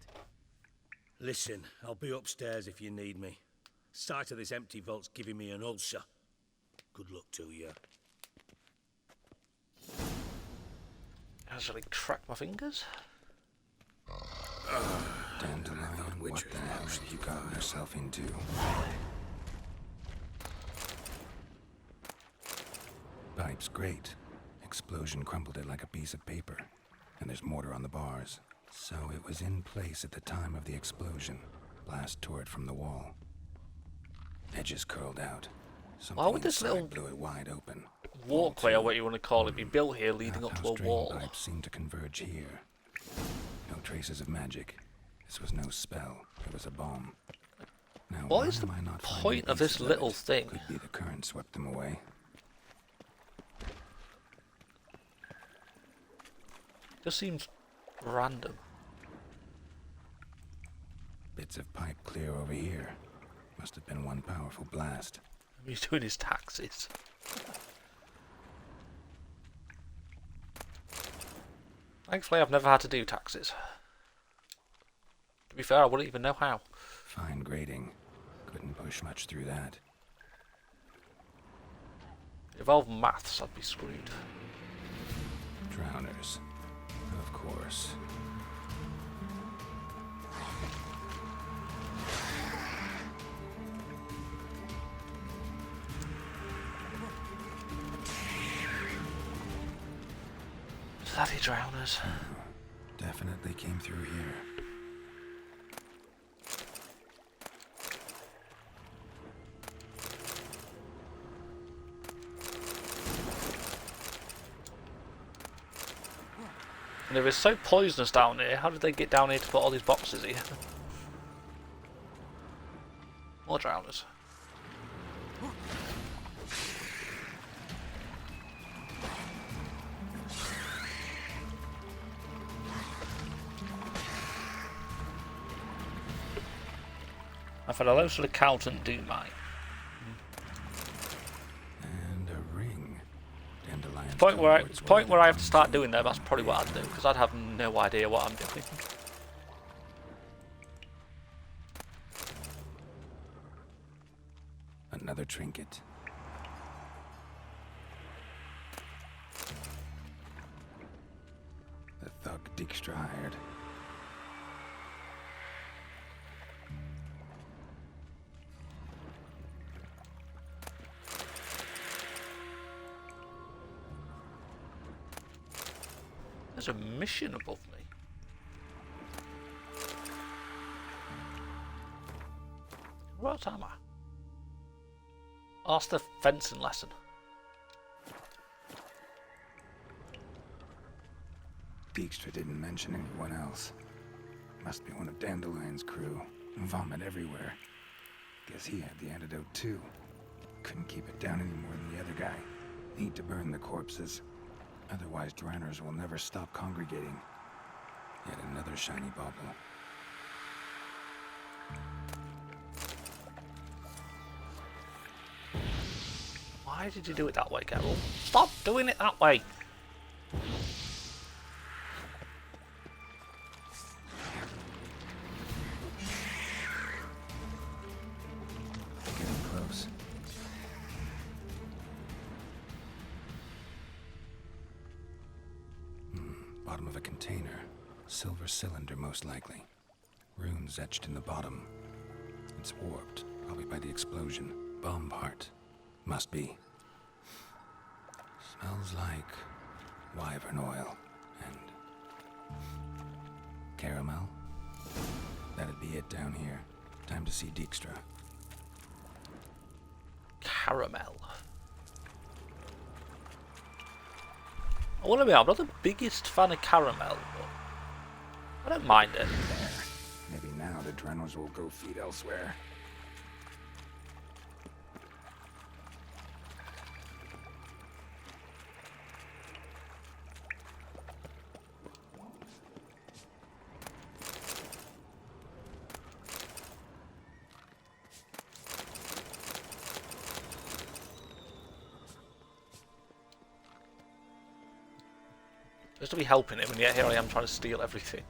Listen, I'll be upstairs if you need me. Sight of this empty vault's giving me an ulcer. Good luck to you. Actually track my fingers. Dandelion, what the hell have you gotten yourself into? Pipe's great. Explosion crumpled it like a piece of paper. And there's mortar on the bars. So it was in place at the time of the explosion. Blast tore it from the wall. Edges curled out. Something Why would this inside little blew it wide open. walkway, or what you want to call it, be built here leading up to a wall? Pipes seemed to converge here. No traces of magic. This was no spell. It was a bomb. Now, What is the point of this little thing? Could be the current swept them away. Just seems random. Bits of pipe clear over here. Must have been one powerful blast. He's doing his taxes. Thankfully, I've never had to do taxes. To be fair, I wouldn't even know how. Fine grading. Couldn't push much through that. Involve maths, I'd be screwed. Drowners. Of course. Bloody drowners. Definitely came through here. And if it's so poisonous down here, how did they get down here to put all these boxes here? More drowners. I've had a local accountant do mine. And a ring. Dandelion. Point where I have to start doing that, that's probably what I'd do, because I'd have no idea what I'm doing. Another trinket. The thug Dijkstra hired. There's a mission above me. What am I? Oh, that's the fencing lesson. Dijkstra didn't mention anyone else. Must be one of Dandelion's crew. Vomit everywhere. Guess he had the antidote too. Couldn't keep it down any more than the other guy. Need to burn the corpses. Otherwise, drowners will never stop congregating. Yet another shiny bauble. Why did you do it that way, Carol? Stop doing it that way! Getting close. Bottom of a container. Silver cylinder, most likely. Runes etched in the bottom. It's warped, probably by the explosion. Bomb part. Must be. Smells like wyvern oil and caramel. That'd be it down here. Time to see Dijkstra. Caramel. I want to be, I'm not the biggest fan of caramel, but I don't mind it. There. Maybe now the Drenors will go feed elsewhere. Just to be helping him, and yet here I am trying to steal everything.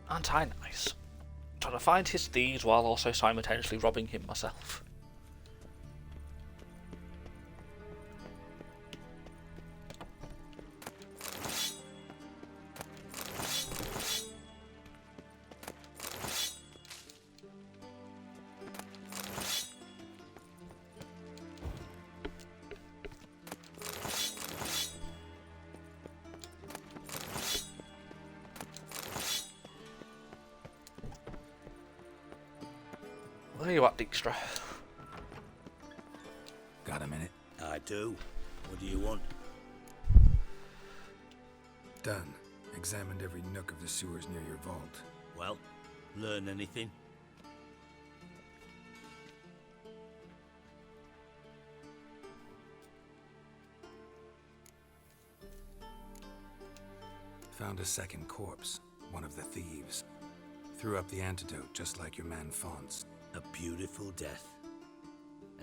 Aren't I nice? Trying to find his thieves while also simultaneously robbing him myself. Where are you at, Dijkstra? Got a minute? I do. What do you want? Done. Examined every nook of the sewers near your vault. Well, learn anything? Found a second corpse. One of the thieves. Threw up the antidote just like your man Faunt's. A beautiful death.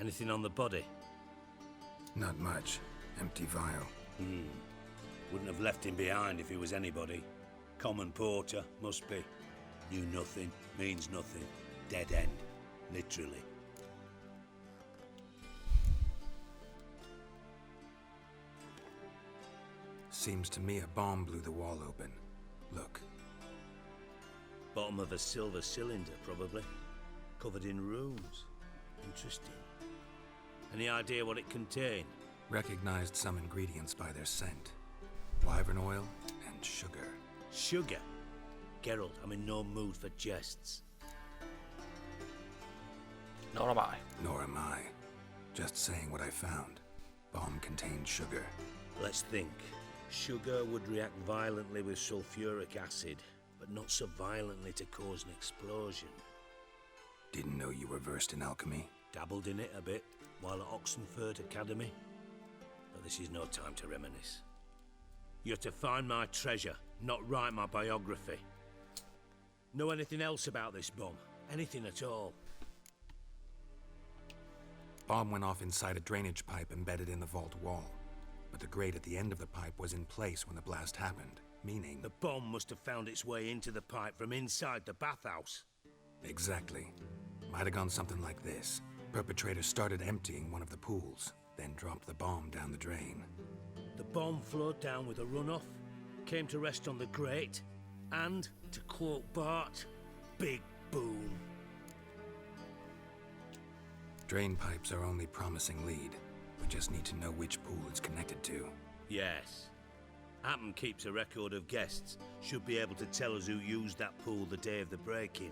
Anything on the body? Not much. Empty vial. Wouldn't have left him behind if he was anybody. Common porter, must be. Knew nothing, means nothing. Dead end. Literally. Seems to me a bomb blew the wall open. Look. Bottom of a silver cylinder, probably. Covered in runes. Interesting. Any idea what it contained? Recognized some ingredients by their scent. Wyvern oil and sugar. Sugar? Geralt, I'm in no mood for jests. Nor am I. Nor am I. Just saying what I found. Bomb contained sugar. Let's think. Sugar would react violently with sulfuric acid, but not so violently to cause an explosion. Didn't know you were versed in alchemy. Dabbled in it a bit while at Oxenford Academy. But this is no time to reminisce. You're to find my treasure, not write my biography. Know anything else about this bomb? Anything at all? Bomb went off inside a drainage pipe embedded in the vault wall. but the grate at the end of the pipe was in place when the blast happened, meaning... The bomb must have found its way into the pipe from inside the bathhouse. Exactly. Might have gone something like this. Perpetrator started emptying one of the pools, then dropped the bomb down the drain. The bomb flowed down with a runoff, came to rest on the grate, and, to quote Bart, big boom. Drain pipes are only promising lead. We just need to know which pool it's connected to. Yes. Hammond keeps a record of guests. Should be able to tell us who used that pool the day of the break-in.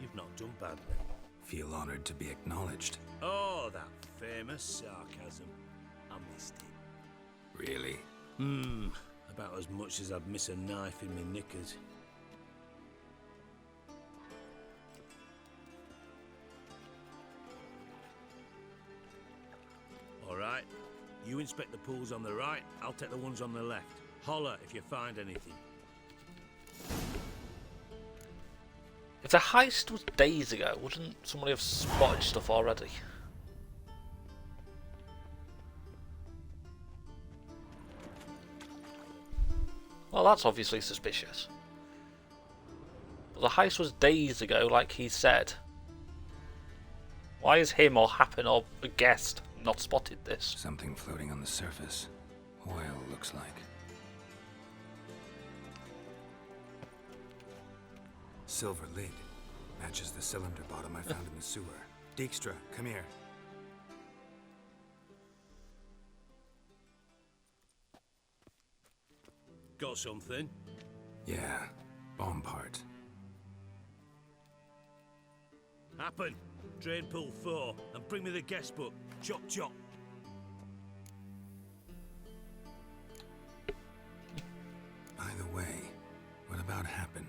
You've not done badly. Feel honored to be acknowledged. Oh, that famous sarcasm. I missed it. Really? About as much as I'd miss a knife in my knickers. All right. You inspect the pools on the right, I'll take the ones on the left. Holler if you find anything. If the heist was days ago, wouldn't somebody have spotted stuff already? Well, that's obviously suspicious. But the heist was days ago, like he said. Why is him or Happen or a guest not spotted this? Something floating on the surface. Oil, looks like. Silver lid. Matches the cylinder bottom I found in the sewer. Dijkstra, come here. Got something? Yeah, bomb part. Happen. Drain pool 4 and bring me the guest book. Chop chop. By the way, what about Happen?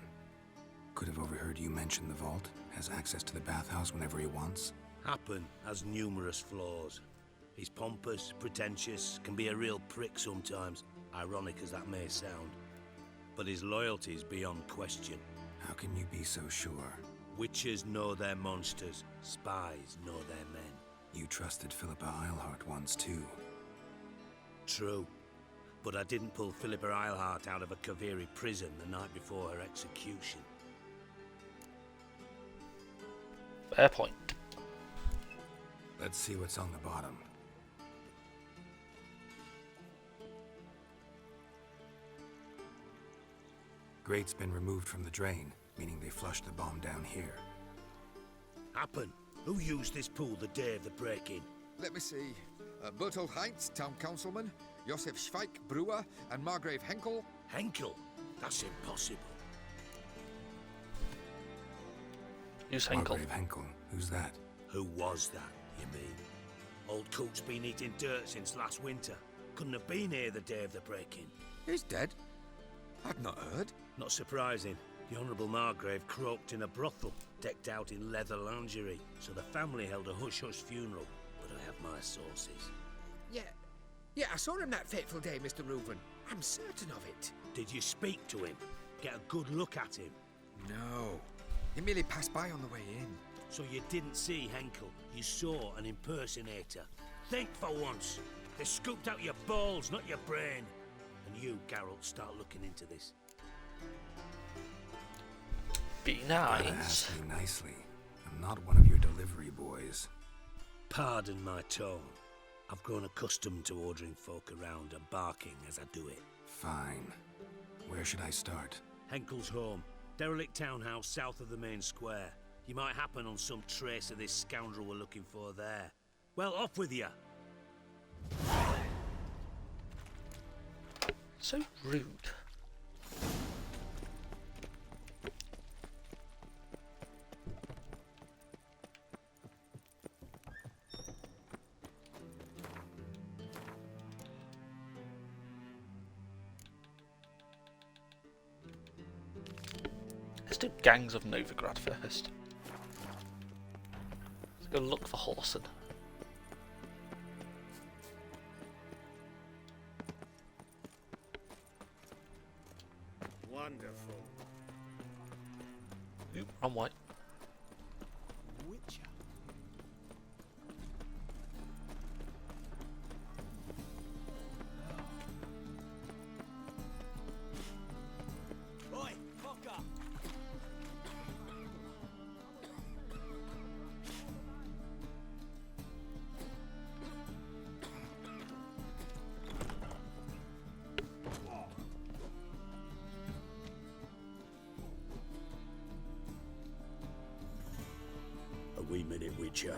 Could have overheard you mention the vault. Has access to the bathhouse whenever he wants. Happen has numerous flaws. He's pompous, pretentious, can be a real prick sometimes, ironic as that may sound. But his loyalty's beyond question. How can you be so sure? Witches know their monsters, spies know their men. You trusted Philippa Eilhart once too. True. But I didn't pull Philippa Eilhart out of a Kaviri prison the night before her execution. Fair point. Let's see what's on the bottom. Grate's been removed from the drain, meaning they flushed the bomb down here. Happen. Who used this pool the day of the break-in? Let me see. Bertolt Heinz, town councilman, Josef Schweik, brewer, and Margrave Henkel. Henkel? That's impossible. Who's Henkel? Margrave Henkel. Who's that? Who was that, you mean? Old Coot's been eating dirt since last winter. Couldn't have been here the day of the break-in. He's dead? I'd not heard. Not surprising. The Honourable Margrave croaked in a brothel, decked out in leather lingerie, so the family held a hush-hush funeral. But I have my sources. Yeah, I saw him that fateful day, Mr. Reuven. I'm certain of it. Did you speak to him? Get a good look at him? No. He merely passed by on the way in. So you didn't see Henkel, you saw an impersonator. Think for once. They scooped out your balls, not your brain. And you, Geralt, start looking into this. Be Gotta nice. ask me nicely. I'm not one of your delivery boys. Pardon my tone. I've grown accustomed to ordering folk around and barking as I do it. Fine. Where should I start? Henkel's home. Derelict townhouse south of the main square. You might happen on some trace of this scoundrel we're looking for there. Well, off with you. So rude. Let's do Gangs of Novigrad first. Let's go look for Horson. Wonderful. Oop, I'm white. Witcher. minute, Witcher.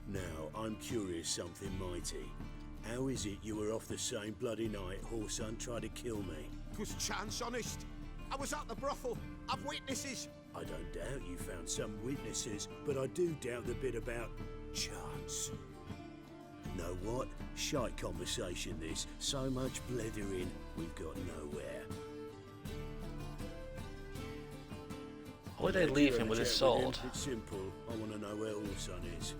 Now, I'm curious something mighty. How is it you were off the same bloody night Whoreson tried to kill me? 'Twas chance, honest. I was at the brothel. I've witnesses. I don't doubt you found some witnesses, but I do doubt the bit about chance. Know what? Shite conversation this. So much blethering, we've got nowhere. Why would they leave him with his sword? It's simple. I want to know where Whoreson is.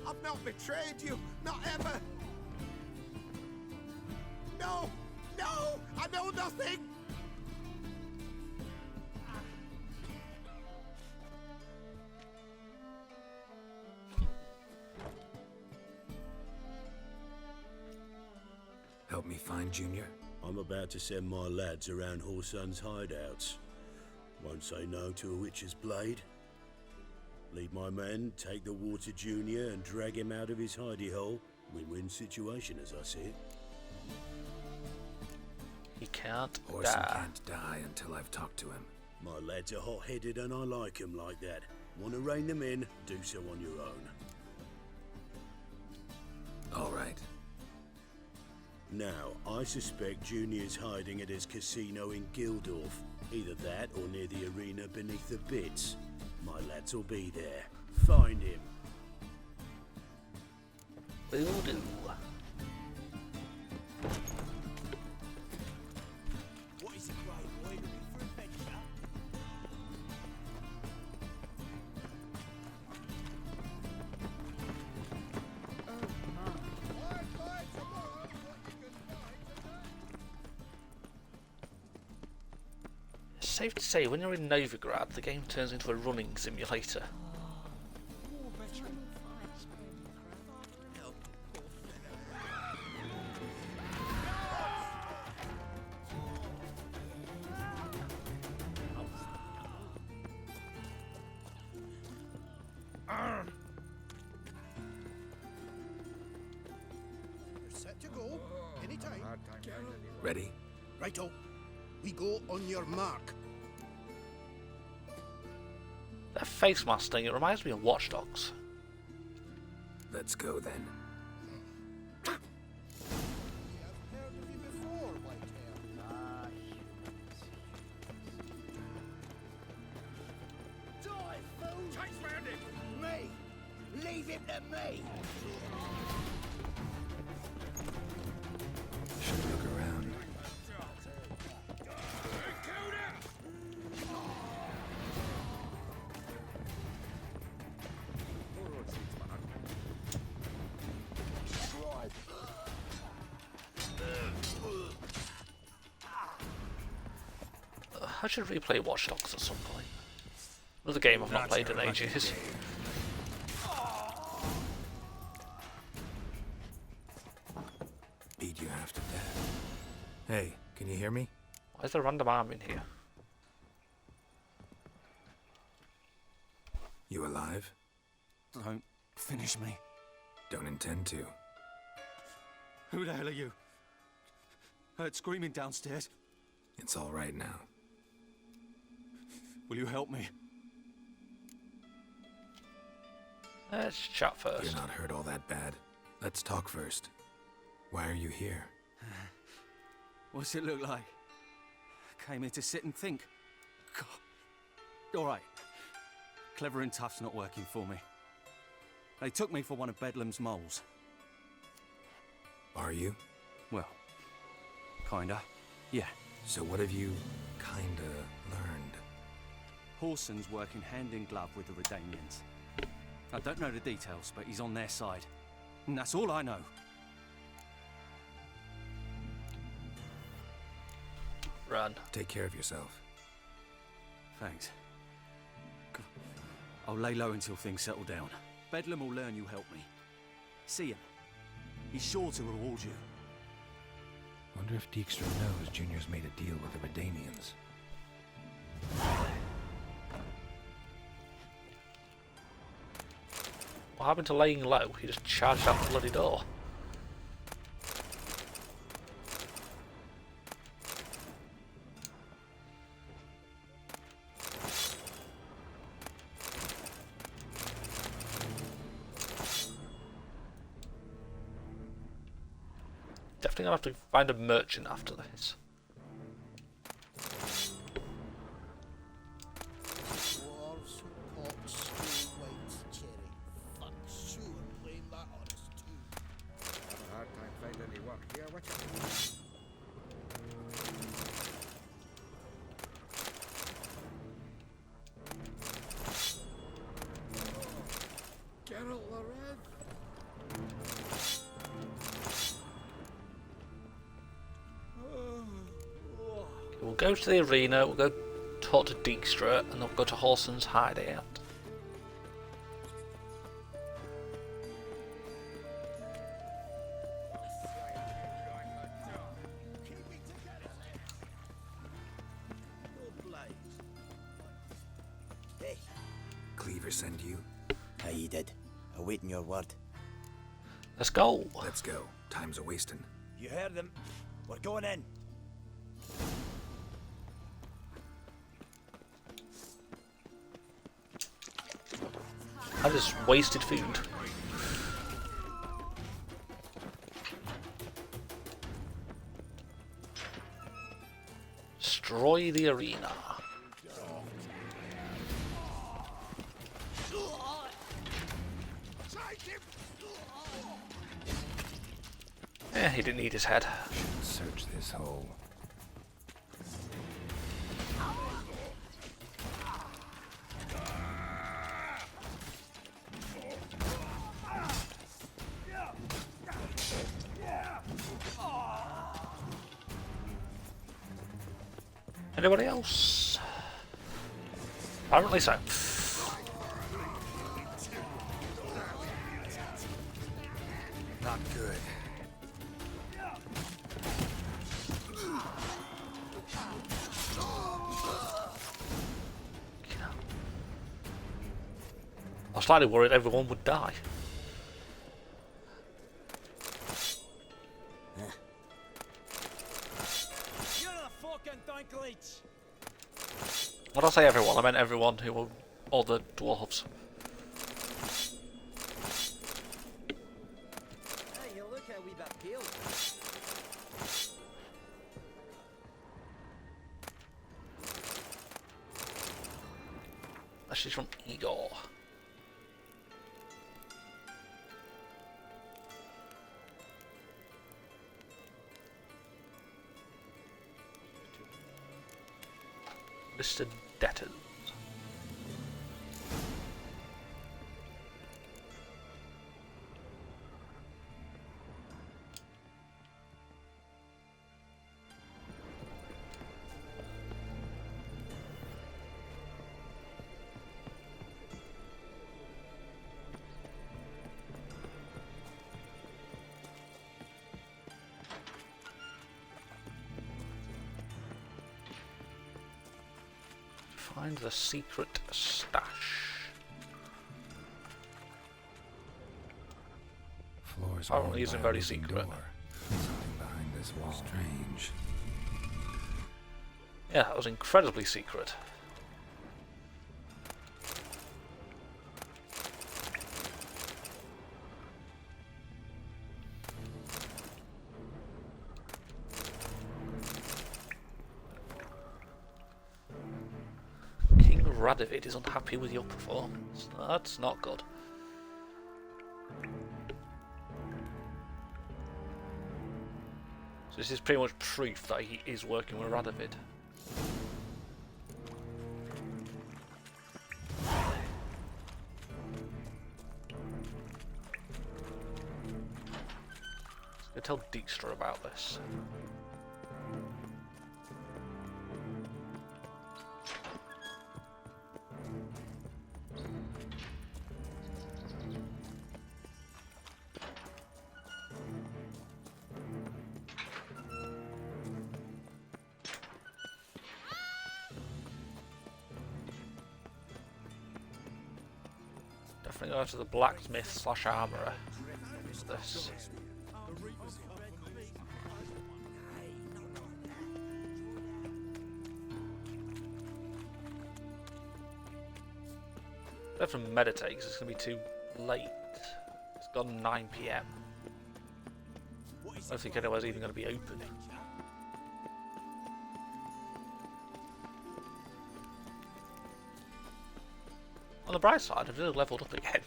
I've not betrayed you. Not ever. No! No! I know nothing! Help me find Junior? I'm about to send my lads around Whoreson's hideouts. Won't say no to a witch's blade. Lead my men, take the water Junior and drag him out of his hidey hole. Win-win situation as I see it. He can't Whoreson die. can't die until I've talked to him. My lads are hot-headed and I like 'em like that. Want to rein them in, do so on your own. All right. Now, I suspect Junior's hiding at his casino in Gildorf. Either that or near the arena beneath the bits. My lads will be there. Find him. Will do. What is it, right boy? Looking for adventure? It's safe to say, when you're in Novigrad, the game turns into a running simulator. Set to go. Anytime. Ready? Righto. We go on your mark. That face mask thing, it reminds me of Watch Dogs. Let's go then. Chase round him! Me! Leave him to me! Should look around. I should replay Watch Dogs at some point. Another game I've not played in ages. Beat you half to death. Hey, can you hear me? Why is there a random arm in here? You alive? Don't finish me. Don't intend to. Who the hell are you? Heard screaming downstairs. It's all right now. Will you help me? Let's chat first. You're not hurt all that bad. Let's talk first. Why are you here? What's it look like? Came here to sit and think. God. All right. Clever and tough's not working for me. They took me for one of Bedlam's moles. Are you? Well, kinda. Yeah. So what have you kinda learned? Whoreson's working hand in glove with the Redanians. I don't know the details, but he's on their side. And that's all I know. Run. Take care of yourself. Thanks. I'll lay low until things settle down. Bedlam will learn you helped me. See him. He's sure to reward you. Wonder if Dijkstra knows Junior's made a deal with the Redanians. What happened to laying low? He just charged out the bloody door. Definitely gonna have to find a merchant after this. Dwarves, pots, white cherry. Fuck, sure, blame that on us too. Have a hard time finding any work here, Witcher. Geralt the Red. We'll go to the arena, we'll go talk to Dijkstra, and then we'll go to Wholeson's hideout. Hey. Cleaver send you? He did. Awaiting your word. Let's go. Let's go. Time's a wasting. You heard them. We're going in. I just wasted food. Destroy the arena. He didn't need his head. Should search this hole. Anybody else? Apparently so. Not good. I was slightly worried everyone would die. When I say everyone, I meant everyone who were all the dwarves. Hey, you look a wee bit pale. She's from Igor. Listed debtors. Find the secret stash. Floor's Apparently isn't very secret. Something behind this wall. Strange. Yeah, that was incredibly secret. King Radovid is unhappy with your performance. That's not good. So this is pretty much proof that he is working with Radovid. Let's go tell Dijkstra about this. Definitely go to the blacksmith / armourer for this. I have to meditate because it's going to be too late. It's gone 9 PM. What is don't think anywhere's even going to be open. On the bright side, I've really leveled up again.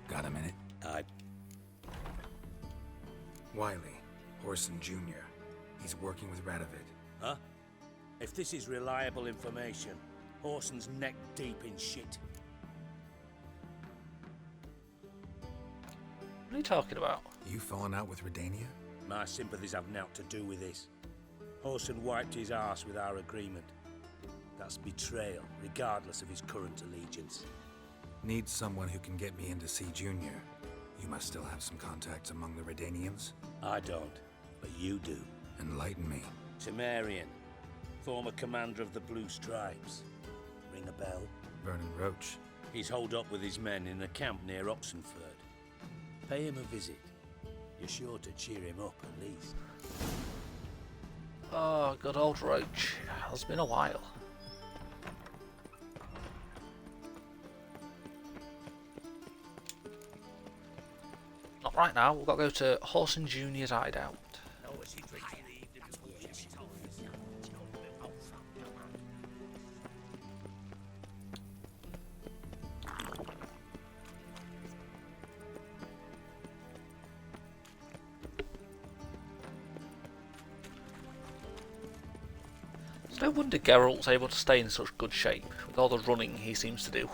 Got a minute? Wiley, Horson Jr. He's working with Radovid. Huh? If this is reliable information, Horson's neck deep in shit. What are you talking about? You falling out with Redania? My sympathies have naught to do with this. Horson wiped his arse with our agreement. That's betrayal, regardless of his current allegiance. Need someone who can get me in to see Junior. You must still have some contacts among the Redanians? I don't, but you do. Enlighten me. Temerian, former commander of the Blue Stripes. Ring a bell? Vernon Roach. He's holed up with his men in a camp near Oxenford. Pay him a visit. You're sure to cheer him up, at least. Oh, good old Roach. It's been a while. Not right now. We've got to go to Horson Jr.'s hideout. It's no wonder Geralt's able to stay in such good shape with all the running he seems to do.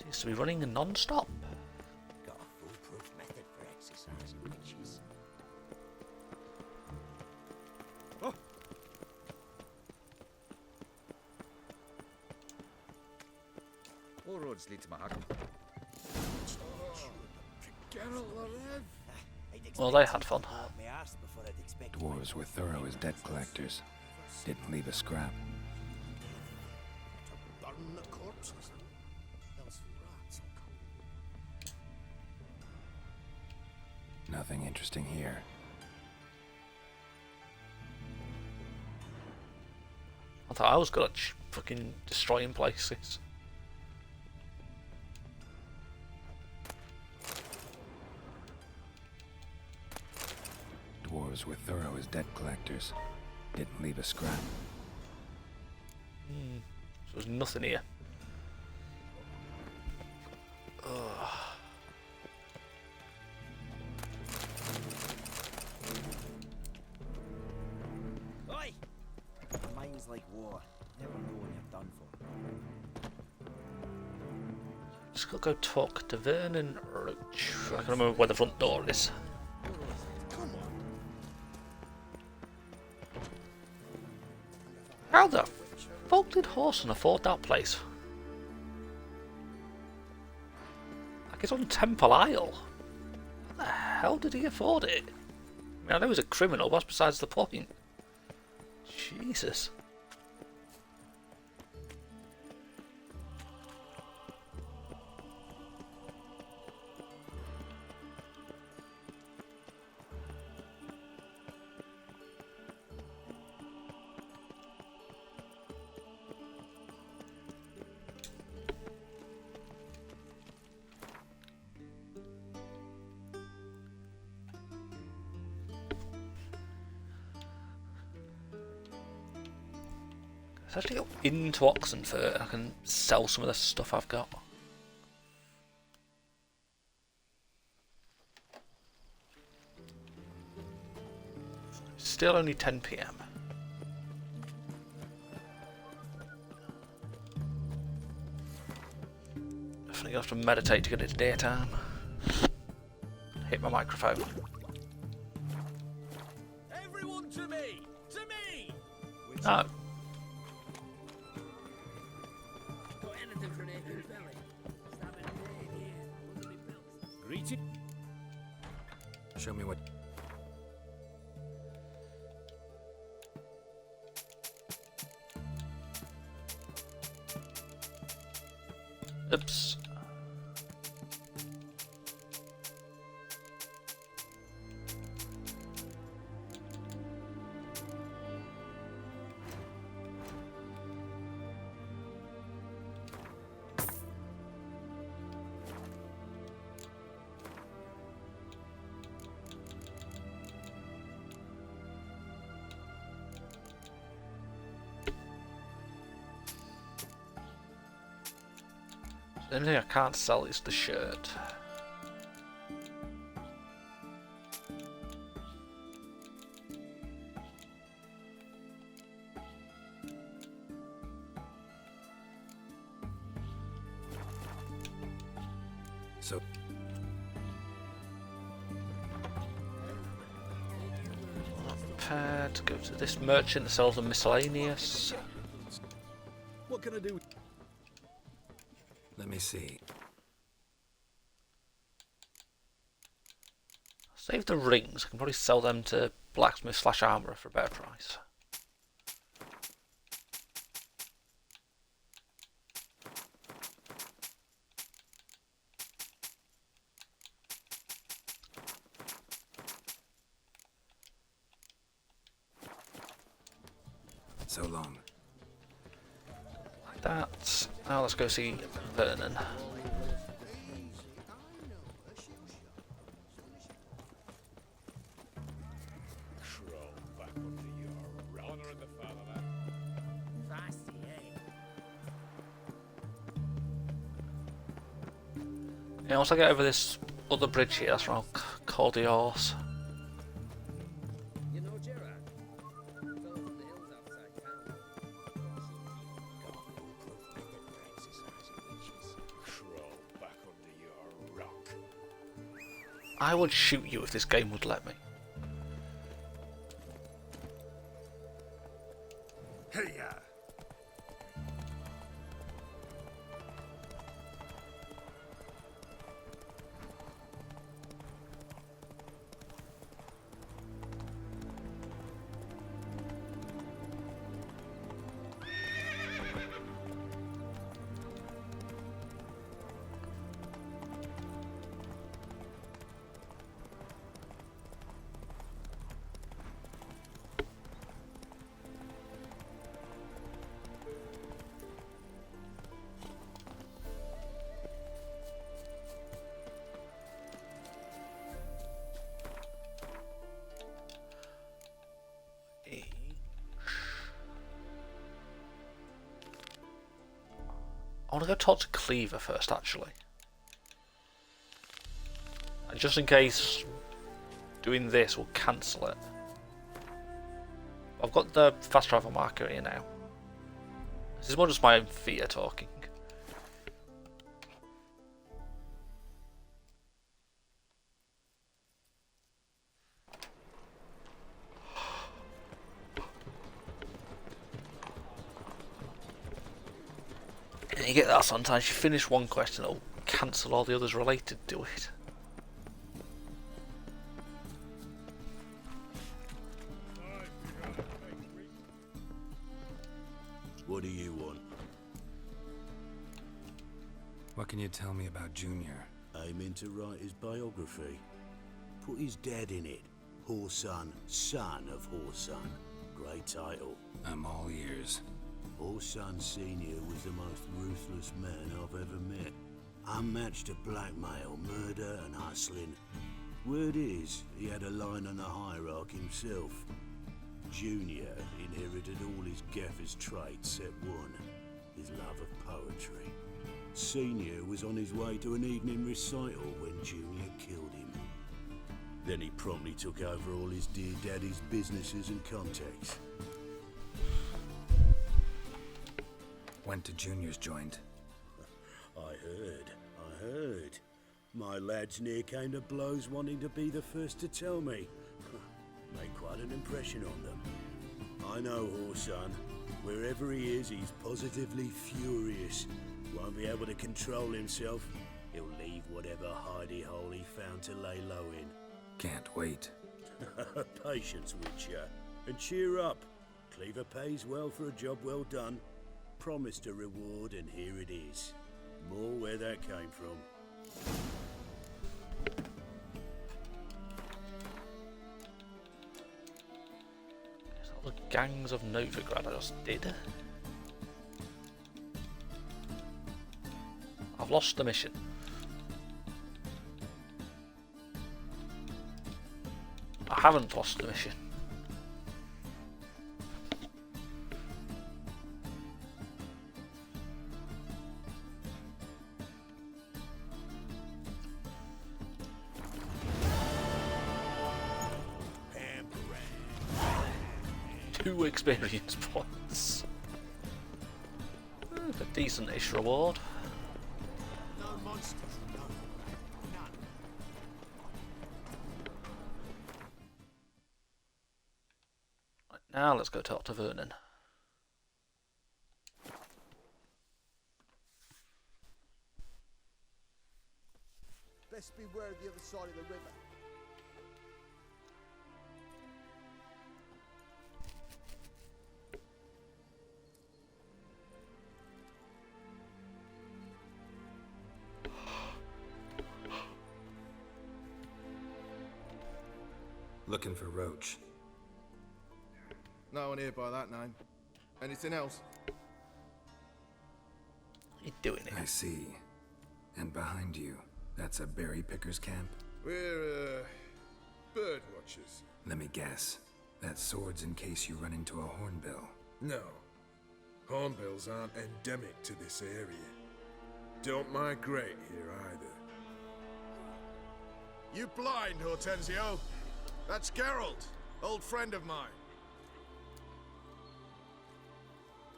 Seems to be running non-stop. Got a foolproof method for exercising witches. Oh. All roads lead to Mahak. Well, they had fun. Dwarves were thorough as debt collectors. Didn't leave a scrap. Burn the corpses. Else rats will come. Nothing interesting here. I thought I was good at fucking destroying places. Dwarves were thorough as debt collectors. Didn't leave a scrap. So there's nothing here. Ugh. Oi! Mine's like war. Never know when you're done for. Just gotta go talk to Vernon Roach. I can remember where the front door is. How the fuck did Horson afford that place? Like it's on Temple Isle. How the hell did he afford it? I mean, I know he's a criminal, but that's besides the point. Jesus. Let's actually go into Oxenford and I can sell some of the stuff I've got. Still only 10 PM. Definitely have to meditate to get into daytime. Hit my microphone. Everyone to me! To me! Oh. Show me what... Oops. The only thing I can't sell is the shirt. So Prepared to go to this merchant that sells them miscellaneous. What can I do? let me see. Save the rings. I can probably sell them to blacksmith / armourer for a better price. So long. Like that. Now let's go see Vernon. Yeah, once I get over this other bridge here, that's where I'll call the horse. I would shoot you if this game would let me. Hey-ya! I want to go talk to Cleaver first, actually. And just in case doing this will cancel it. I've got the fast travel marker here now. This is more just my own fear talking. And you get that sometimes, you finish one quest and it'll cancel all the others related to it. What do you want? What can you tell me about Junior? Aiming to write his biography. Put his dad in it. Horson, son of Horson. Great title. I'm all ears. Horson Sr. was the most ruthless man I've ever met. Unmatched at blackmail, murder and hustling. Word is, he had a line on the hierarchy himself. Junior inherited all his gaffer's traits except one, his love of poetry. Senior was on his way to an evening recital when Junior killed him. Then he promptly took over all his dear daddy's businesses and contacts. Went to Junior's joint. I heard. My lads near came to blows wanting to be the first to tell me. Made quite an impression on them. I know Horson. Wherever he is, he's positively furious. Won't be able to control himself. He'll leave whatever hidey hole he found to lay low in. Can't wait. Patience, Witcher. And cheer up. Cleaver pays well for a job well done. Promised a reward, and here it is. More where that came from. The gangs of Novigrad I just did. I've lost the mission. I haven't lost the mission. 2 experience points. A decent-ish reward. No monsters, no. None. Right, now let's go talk to Vernon. Best beware of the other side of the river. Looking for Roach. No one here by that name. Anything else? You doing it? I see. And behind you, that's a berry picker's camp? We're, bird watchers. Let me guess. That sword's in case you run into a hornbill. No. Hornbills aren't endemic to this area. Don't migrate here either. You blind, Hortensio? That's Geralt, old friend of mine.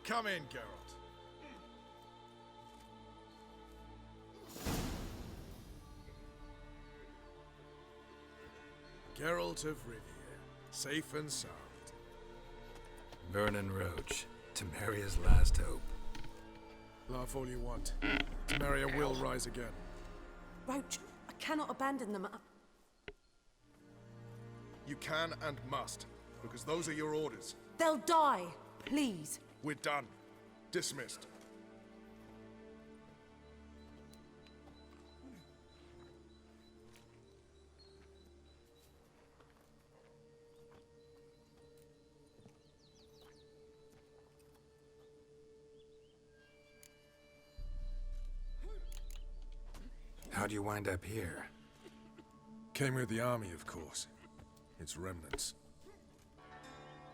Come in, Geralt. Geralt of Rivia, safe and sound. Vernon Roach, Temeria's last hope. Laugh all you want. Temeria will rise again. Roach, I cannot abandon them. You can and must, because those are your orders. They'll die, please. We're done. Dismissed. How'd you wind up here? Came with the army, of course. Its remnants.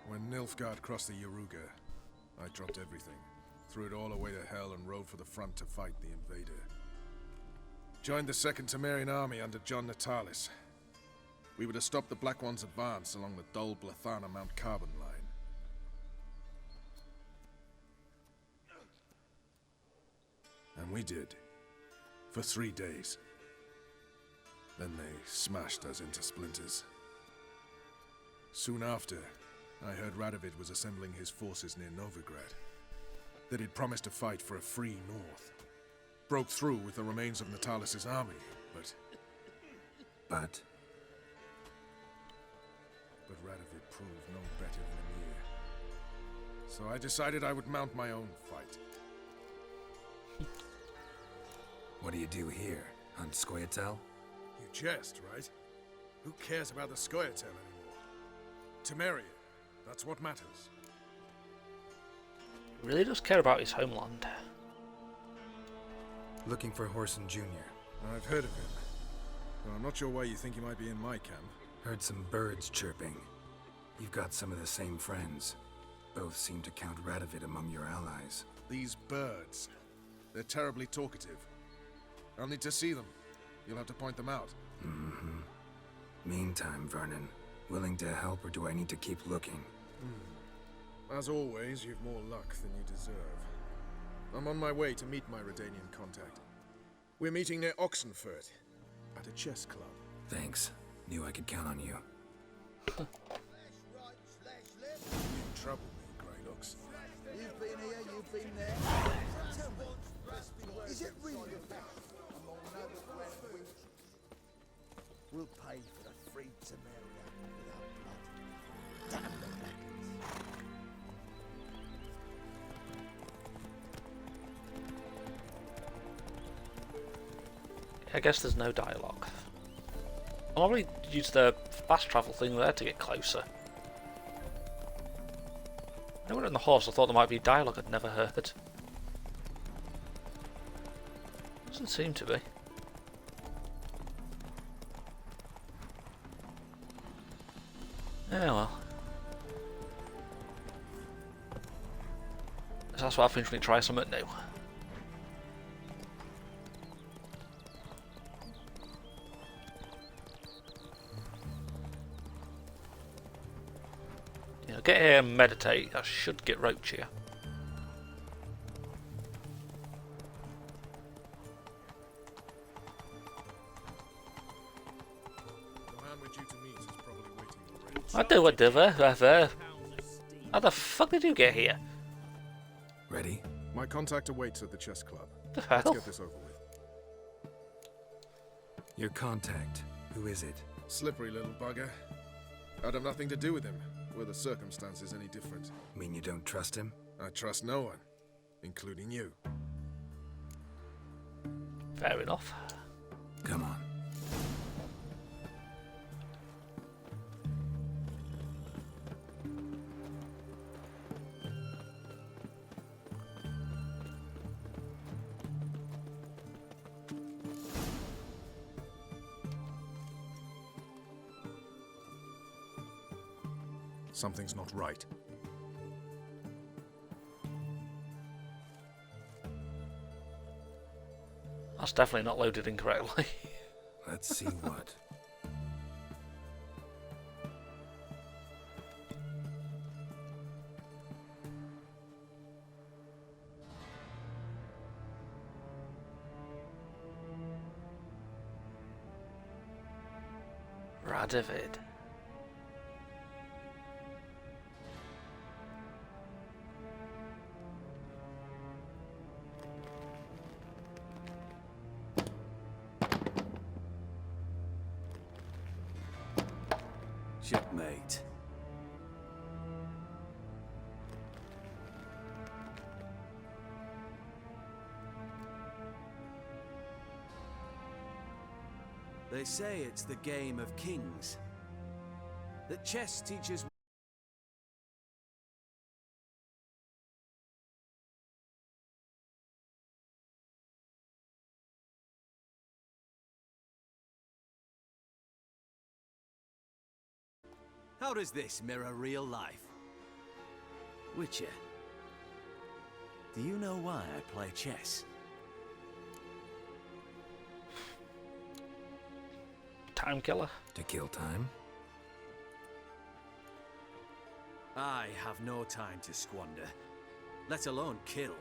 When Nilfgaard crossed the Yaruga, I dropped everything, threw it all away to hell and rode for the front to fight the invader. Joined the Second Temerian Army under John Natalis. We were to stop the Black One's advance along the Dol Blathana Mount Carbon line. And we did. For 3 days. Then they smashed us into splinters. Soon after, I heard Radovid was assembling his forces near Novigrad. That he'd promised to fight for a free North. Broke through with the remains of Natalis' army, but... But Radovid proved no better than Emir. So I decided I would mount my own fight. what do you do here? Hunt Scoia'tael? You jest, right? Who cares about the Scoia'tael anymore? Temeria, that's what matters. He really does care about his homeland. Looking for Whoreson Jr. I've heard of him. But I'm not sure why you think he might be in my camp. Heard some birds chirping. You've got some of the same friends. Both seem to count Radovid among your allies. These birds. They're terribly talkative. I'll need to see them. You'll have to point them out. Mm-hmm. Meantime, Vernon, willing to help or do I need to keep looking? As always, you've more luck than you deserve. I'm on my way to meet my Redanian contact. We're meeting near Oxenfurt, at a chess club. Thanks. Knew I could count on you. You in trouble, me, Greylocks. You've been here, you've been there. Tell me, is it really among Novigrad wings? We'll pay for the free Temeria with our blood. Damn the blackens. I guess there's no dialogue. I'll probably use the fast travel thing there to get closer. When I went on the horse, I thought there might be dialogue I'd never heard. Doesn't seem to be. Yeah, well. That's what happens when you try something new. Yeah, get here and meditate. I should get roach here. I do whatever. How the fuck did you get here? Ready? My contact awaits at the chess club. The hell? Let's get this over with. Your contact. Who is it? Slippery little bugger. I'd have nothing to do with him. Were the circumstances any different? Mean you don't trust him? I trust no one, including you. Fair enough. Come on. Something's not right. That's definitely not loaded incorrectly. Let's see what. Radovid. Checkmate. They say it's the game of kings. That chess teaches. How does this mirror real life? Witcher, do you know why I play chess? Time killer. To kill time? I have no time to squander, let alone kill.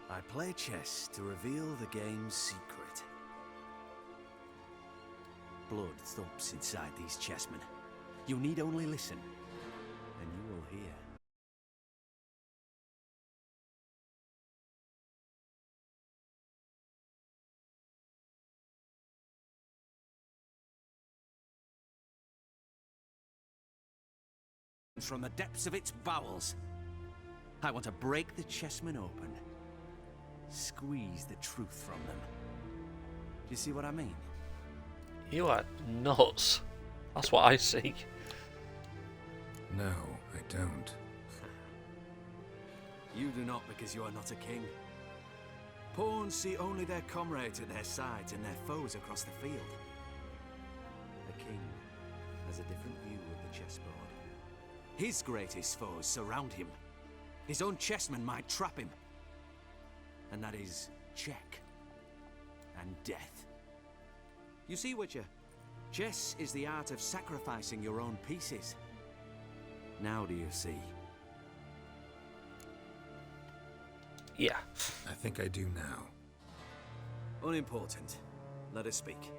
I play chess to reveal the game's secret. Blood thumps inside these chessmen. You need only listen, and you will hear. From the depths of its bowels, I want to break the chessmen open, squeeze the truth from them. Do you see what I mean? You are nuts. That's what I see. No, I don't. You do not, because you are not a king. Pawns see only their comrades at their sides and their foes across the field. A king has a different view of the chessboard. His greatest foes surround him. His own chessmen might trap him. And that is check and death. You see, Witcher, chess is the art of sacrificing your own pieces. Now do you see? Yeah. I think I do now. Unimportant. Let us speak.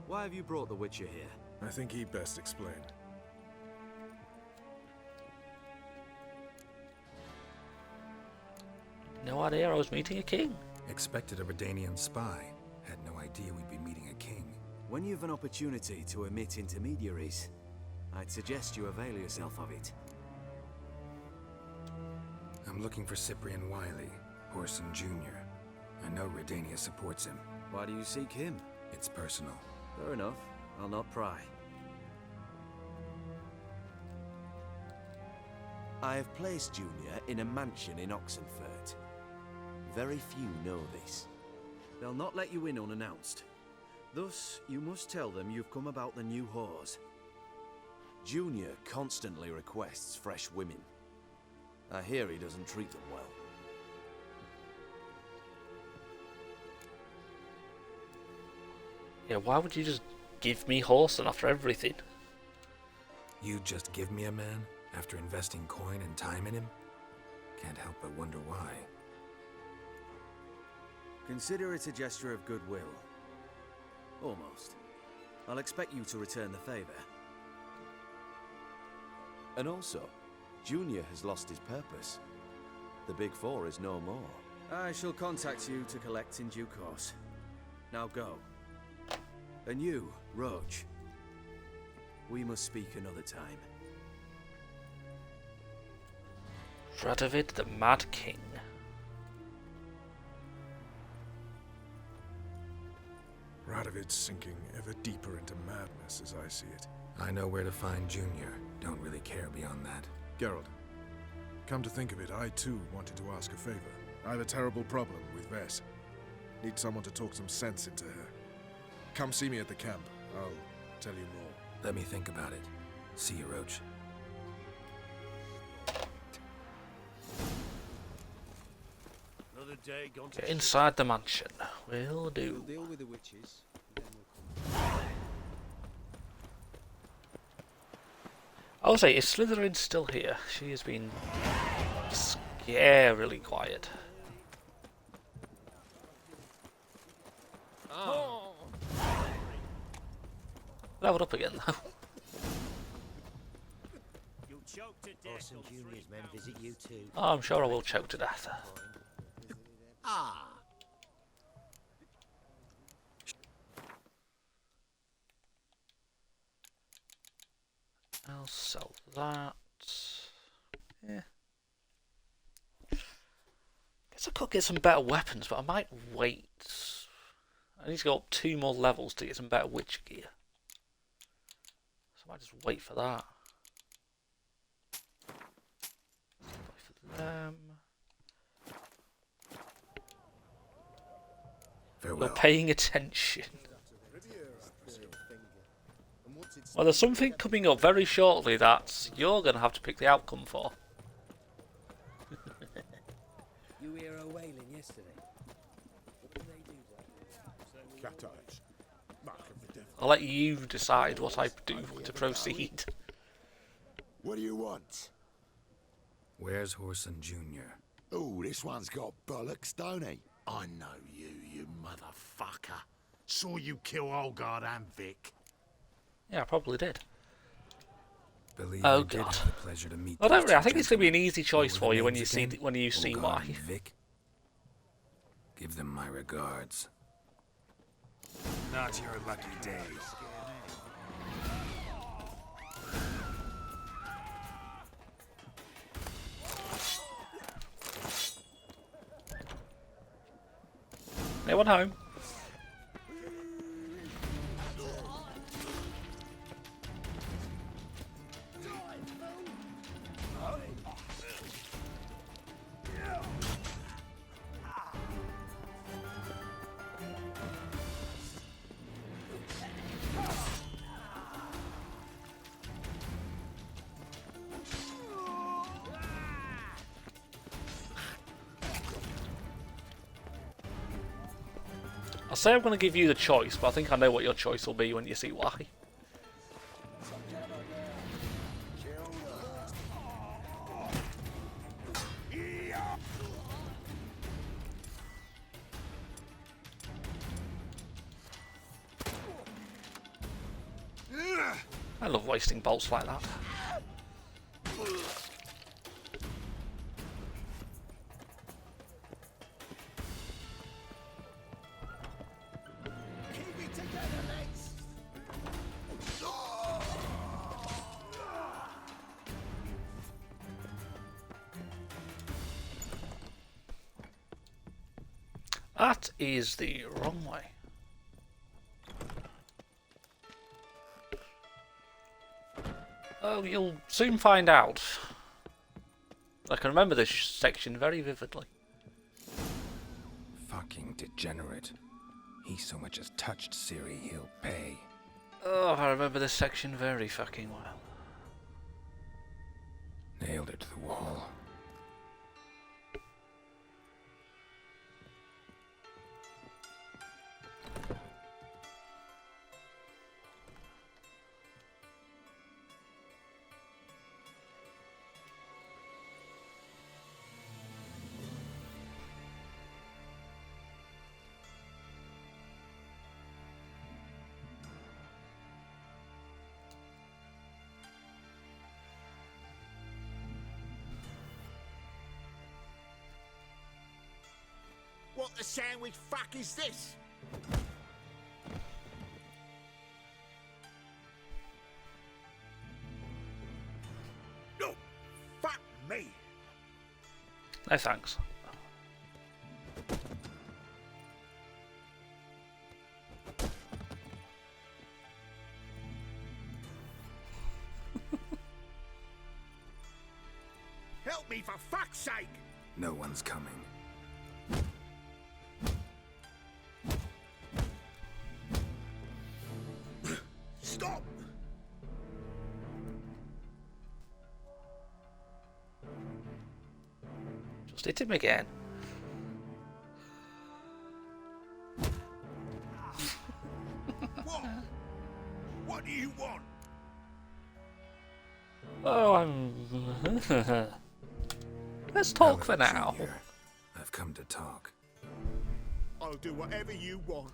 Why have you brought the Witcher here? I think he'd best explain. No idea I was meeting a king. Expected a Redanian spy. Had no idea we'd be meeting a king. When you've an opportunity to omit intermediaries, I'd suggest you avail yourself of it. I'm looking for Cyprian Wiley, Orson Jr. I know Redania supports him. Why do you seek him? It's personal. Fair enough. I'll not pry. I have placed Junior in a mansion in Oxenfurt. Very few know this. They'll not let you in unannounced. Thus, you must tell them you've come about the new whores. Junior constantly requests fresh women. I hear he doesn't treat them well. Yeah, why would you just give me Horson after everything. You just give me a man after investing coin and time in him? Can't help but wonder why. Consider it a gesture of goodwill. Almost. I'll expect you to return the favor. And also, Junior has lost his purpose. The Big Four is no more. I shall contact you to collect in due course. Now go. And you, Roach. We must speak another time. Radovid the Mad King. Radovid's sinking ever deeper into madness as I see it. I know where to find Junior. Don't really care beyond that. Geralt, come to think of it, I too wanted to ask a favor. I have a terrible problem with Vess. Need someone to talk some sense into her. Come see me at the camp. I'll tell you more. Let me think about it. See you, Roach. Another day gone to Get inside the mansion. Will do. We'll deal with the witches. I'll say, is Slytherin still here? She has been scarily quiet. Oh. Leveled up again though. You'll choke to death. Orson Junior's men visit you too. Oh, I'm sure I will choke to death. Ah. I'll sell that. Yeah. Guess I could get some better weapons, but I might wait. I need to go up 2 more levels to get some better Witcher gear. So I might just wait for that. Wait for them. Farewell. You're paying attention. Well, there's something coming up very shortly that you're going to have to pick the outcome for. You hear her wailing yesterday? What did they do, Black? Cat eyes. Mark of the devil. I'll let you decide what I do to proceed. What do you want? Where's Horson Jr.? Oh, this one's got bollocks, don't he? I know you, you motherfucker. Saw you kill Olgard and Vic. Yeah, I probably did. Believe Oh I did god. have the pleasure to meet I don't those really. I two think it's going to be an gentlemen. easy choice What for were you their when names you see again? why. Olgard and Vic? Give them my regards. Not your lucky day. Anyone home? I'll say I'm going to give you the choice, but I think I know what your choice will be when you see why. I love wasting bolts like that. That is the wrong way. Oh, you'll soon find out. I can remember this section very vividly. Fucking degenerate. He so much as touched Ciri, he'll pay. Oh, I remember this section very fucking well. Nailed her to the wall. What the sandwich fuck is this? No, fuck me. No thanks. Help me for fuck's sake! No one's coming. Stop! Just hit him again. What? What do you want? Oh, I'm... Let's talk for now. Junior. I've come to talk. I'll do whatever you want.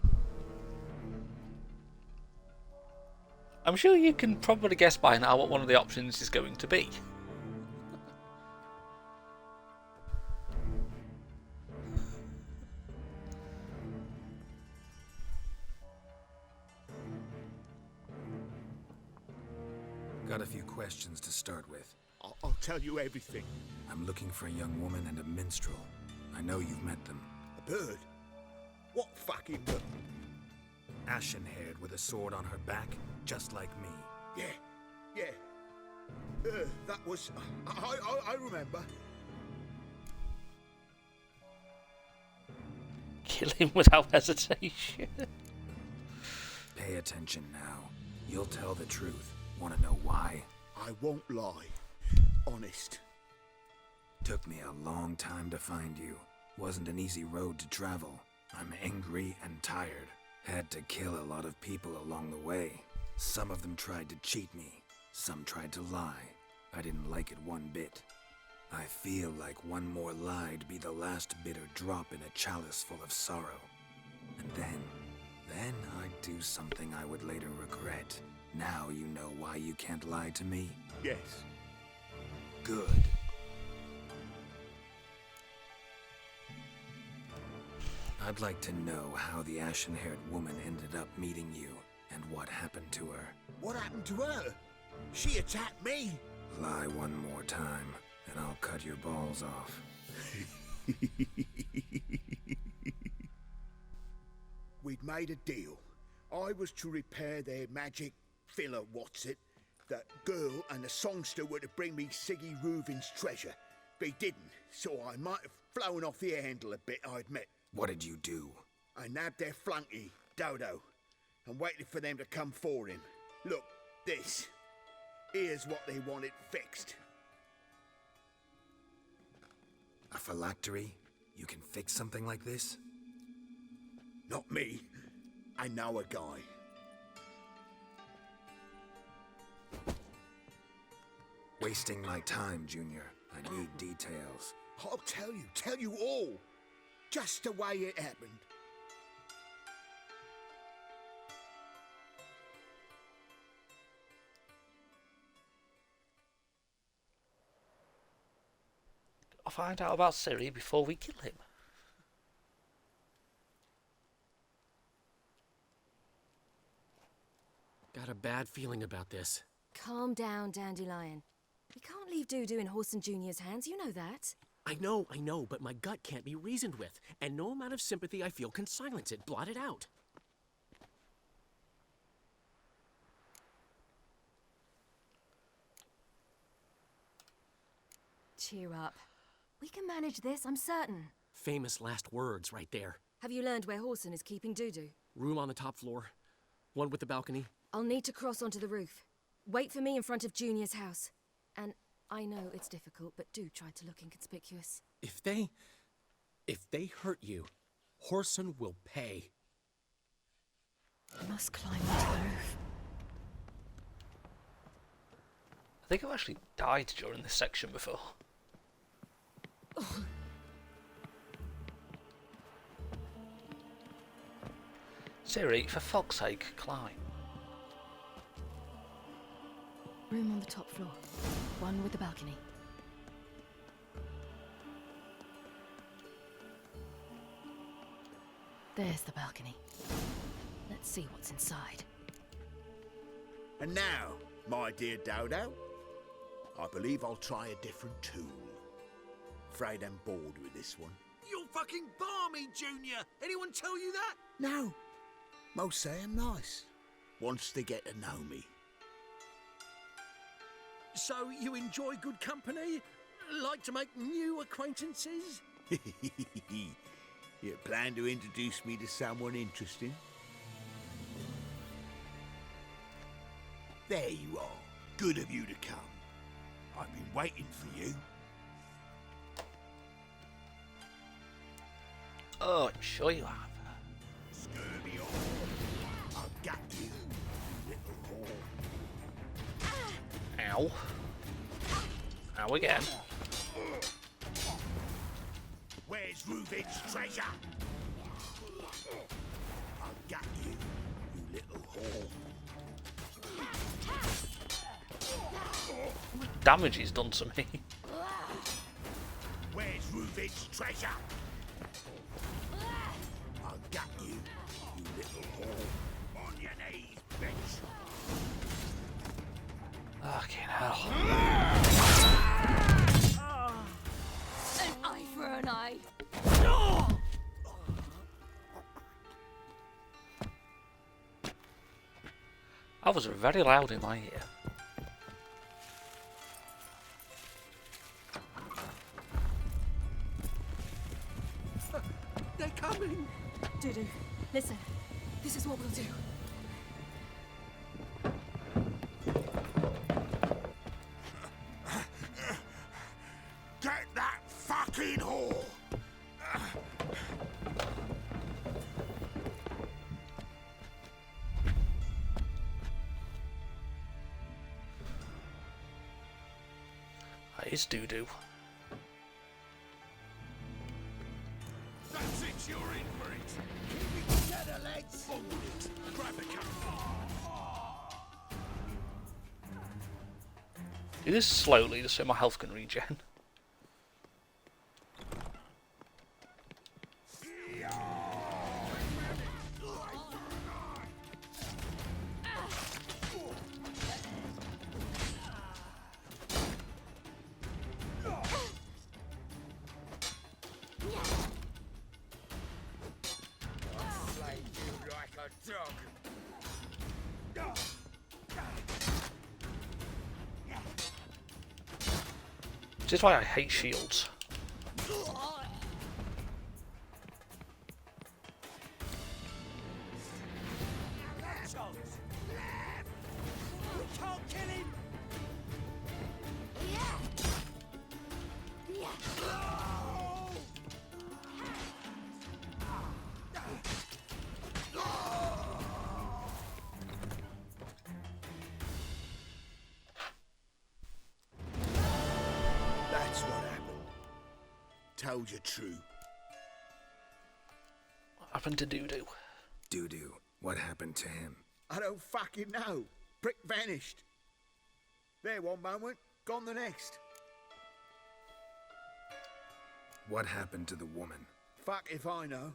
I'm sure you can probably guess by now what one of the options is going to be. Got a few questions to start with. I'll tell you everything. I'm looking for a young woman and a minstrel. I know you've met them. A bird? What fucking bird? Ashen-haired with a sword on her back, just like me. Yeah. That was... I remember. Kill him without hesitation. Pay attention now. You'll tell the truth. Want to know why? I won't lie. Honest. Took me a long time to find you. Wasn't an easy road to travel. I'm angry and tired. Had to kill a lot of people along the way. Some of them tried to cheat me. Some tried to lie. I didn't like it one bit. I feel like one more lie'd be the last bitter drop in a chalice full of sorrow. And then I'd do something I would later regret. Now you know why you can't lie to me? Yes. Good. I'd like to know how the ashen-haired woman ended up meeting you, and what happened to her. What happened to her? She attacked me. Lie one more time, and I'll cut your balls off. We'd made a deal. I was to repair their magic filler, that girl and the songster were to bring me Siggy Reuven's treasure. They didn't, so I might have flown off the handle a bit, I admit. What did you do? I nabbed their flunky, Dodo, and waited for them to come for him. Look, this. Here's what they wanted fixed. A phylactery? You can fix something like this? Not me. I know a guy. Wasting my time, Junior. I need details. I'll tell you all. Just the way it happened. I'll find out about Ciri before we kill him. Got a bad feeling about this. Calm down, Dandelion. We can't leave Dudu in Horson Jr.'s hands, you know that. I know, but my gut can't be reasoned with, and no amount of sympathy I feel can silence it, blot it out. Cheer up. We can manage this, I'm certain. Famous last words right there. Have you learned where Horson is keeping Dudu? Room on the top floor. One with the balcony. I'll need to cross onto the roof. Wait for me in front of Junior's house. And I know it's difficult, but do try to look inconspicuous. If they hurt you, Horson will pay. I must climb onto the roof. I think I've actually died during this section before. Ciri, for fuck's sake, climb. Room on the top floor. One with the balcony. There's the balcony. Let's see what's inside. And now, my dear Dodo, I believe I'll try a different tool. Afraid I'm bored with this one. You're fucking balmy, Junior! Anyone tell you that? No. Most say I'm nice. Wants to get to know me. So you enjoy good company? Like to make new acquaintances? You plan to introduce me to someone interesting? There you are. Good of you to come. I've been waiting for you. Oh, I'm sure you have. Scurvy all. I've got you, little whore. Ow. Ow again. Where's Reuben's treasure? I've got you, you little whore. What damage he's done to me. Where's Reuben's treasure? I've got you, you little whore. On your knees, bitch. Fucking hell. An eye for an eye. That was very loud in my ear. They're coming! Dudu, listen. This is what we'll do. Get that fucking whore! That is doo-doo. That's it, you're in for it. Keep it together, lads. Forward it. Grab the cup. Do this slowly just so my health can regen. Which is why I hate shields. That's what happened. Told you true. What happened to Doo-doo? Doo-doo, what happened to him? I don't fucking know. Prick vanished. There one moment, gone the next. What happened to the woman? Fuck if I know.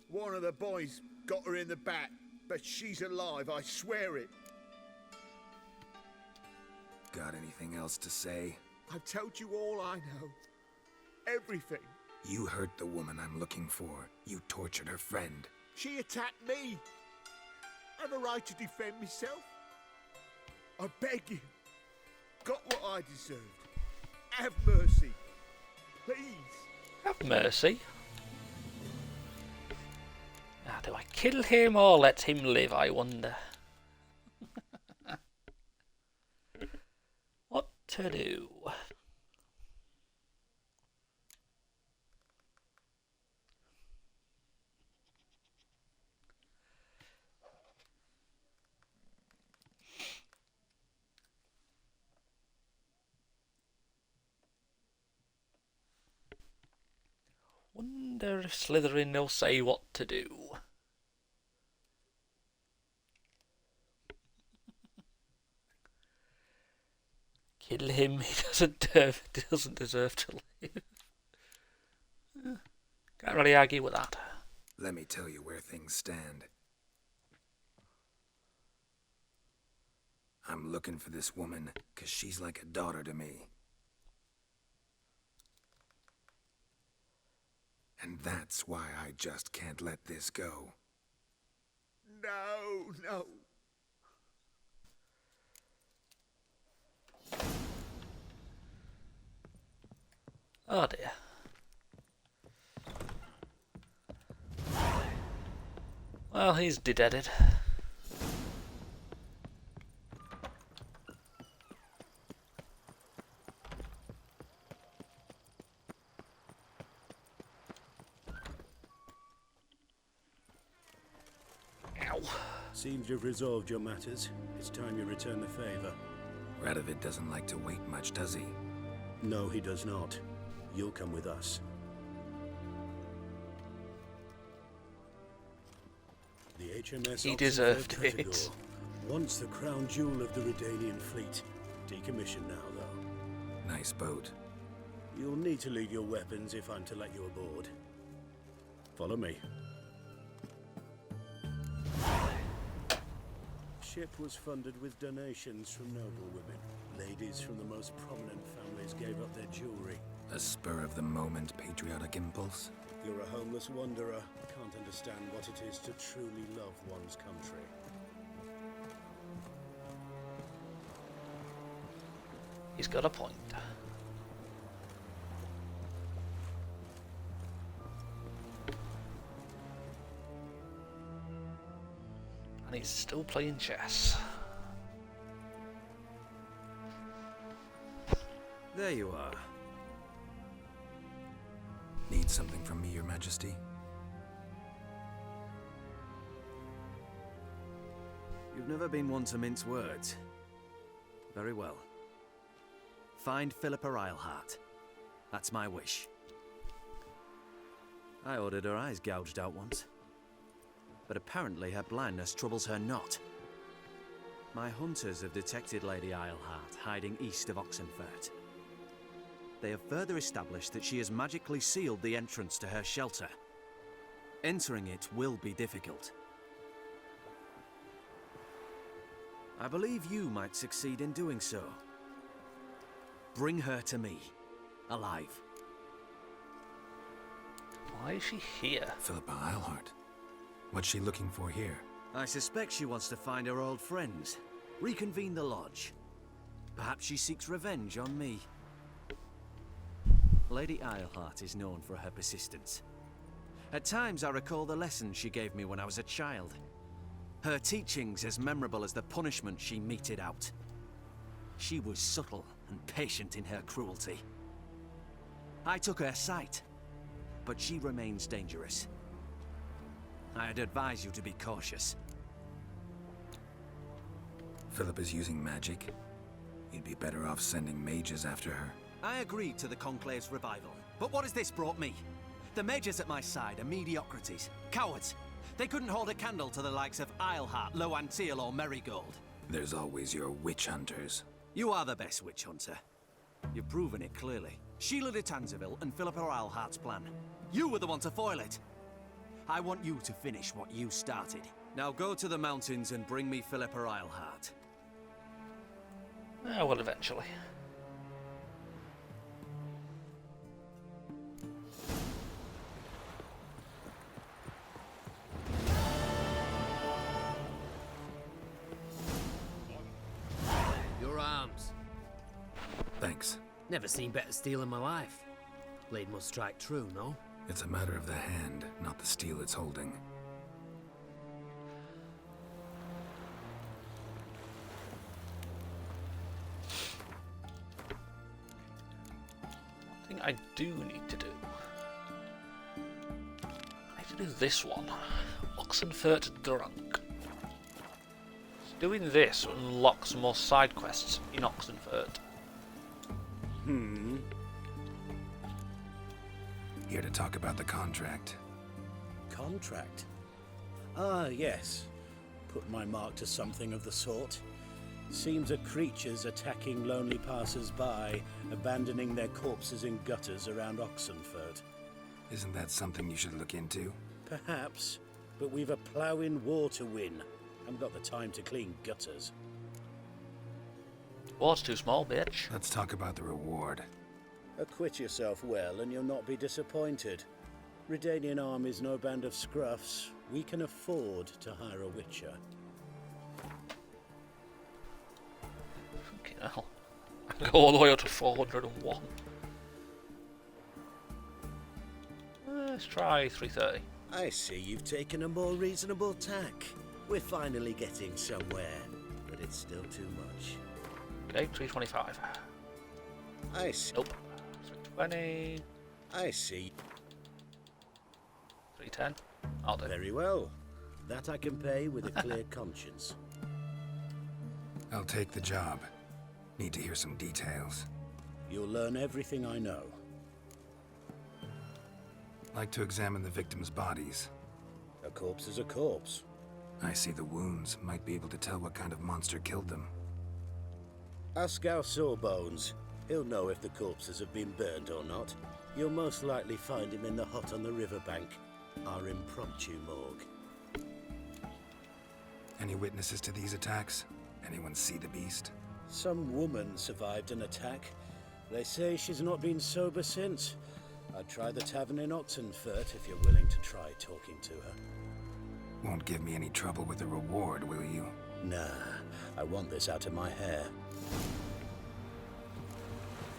One of the boys got her in the back, but she's alive, I swear it. Got anything else to say? I've told you all I know. Everything. You hurt the woman I'm looking for. You tortured her friend. She attacked me. I have a right to defend myself. I beg you. Got what I deserved. Have mercy. Please. Have mercy? Now, do I kill him or let him live, I wonder? What to do? Wonder if Slytherin will say what to do. Kill him, he doesn't deserve to live. Can't really argue with that. Let me tell you where things stand. I'm looking for this woman, 'cause she's like a daughter to me. And that's why I just can't let this go. No, no. Oh dear. Well, he's deaded. Ow. Seems you've resolved your matters. It's time you return the favor. Radovid doesn't like to wait much, does he? No, he does not. You'll come with us. The HMS He Oxenford deserved Katagor, it. once the crown jewel of the Redanian fleet. Decommissioned now, though. Nice boat. You'll need to leave your weapons if I'm to let you aboard. Follow me. Ship was funded with donations from noble women. Ladies from the most prominent families gave up their jewelry. A spur-of-the-moment patriotic impulse? You're a homeless wanderer. Can't understand what it is to truly love one's country. He's got a point. And he's still playing chess. There you are. Need something from me, Your Majesty? You've never been one to mince words. Very well. Find Philippa Eilhart. That's my wish. I ordered her eyes gouged out once. But apparently her blindness troubles her not. My hunters have detected Lady Eilhart hiding east of Oxenfurt. They have further established that she has magically sealed the entrance to her shelter. Entering it will be difficult. I believe you might succeed in doing so. Bring her to me, alive. Why is she here? Philippa Eilhart. What's she looking for here? I suspect she wants to find her old friends, reconvene the lodge. Perhaps she seeks revenge on me. Lady Eilhart is known for her persistence. At times I recall the lessons she gave me when I was a child. Her teachings as memorable as the punishment she meted out. She was subtle and patient in her cruelty. I took her sight, but she remains dangerous. I'd advise you to be cautious. Philippa's using magic. You'd be better off sending mages after her. I agreed to the Conclave's revival, but what has this brought me? The mages at my side are mediocrities, cowards. They couldn't hold a candle to the likes of Eilhart, Loantil, or Merigold. There's always your witch hunters. You are the best witch hunter. You've proven it clearly. Sheila de Tanzeville and Philippa Eilhart's plan. You were the one to foil it. I want you to finish what you started. Now go to the mountains and bring me Philippa Eilhart. Oh, well, eventually. Your arms. Thanks. Never seen better steel in my life. Blade must strike true, no? It's a matter of the hand, not the steel it's holding. One thing I do need to do. I need to do this one. Oxenfurt Drunk. Doing this unlocks more side quests in Oxenfurt. Here to talk about the contract. Contract? Ah, yes. Put my mark to something of the sort. Seems a creature's attacking lonely passers-by, abandoning their corpses in gutters around Oxenfurt. Isn't that something you should look into? Perhaps, but we've a ploughing war to win. Haven't got the time to clean gutters. War's too small, bitch. Let's talk about the reward. Acquit yourself well and you'll not be disappointed. Redanian army's no band of scruffs. We can afford to hire a witcher. Fucking hell. I can go all the way up to 401. Let's try 330. I see you've taken a more reasonable tack. We're finally getting somewhere, but it's still too much. Okay, 325. I see. Nope. 320. I see. 310. I'll do. Very well. That I can pay with a clear conscience. I'll take the job. Need to hear some details. You'll learn everything I know. Like to examine the victims' bodies. A corpse is a corpse. I see the wounds. Might be able to tell what kind of monster killed them. Ask our Sawbones. He'll know if the corpses have been burned or not. You'll most likely find him in the hut on the riverbank. Our impromptu morgue. Any witnesses to these attacks? Anyone see the beast? Some woman survived an attack. They say she's not been sober since. I'd try the tavern in Oxenfurt if you're willing to try talking to her. Won't give me any trouble with the reward, will you? Nah, I want this out of my hair.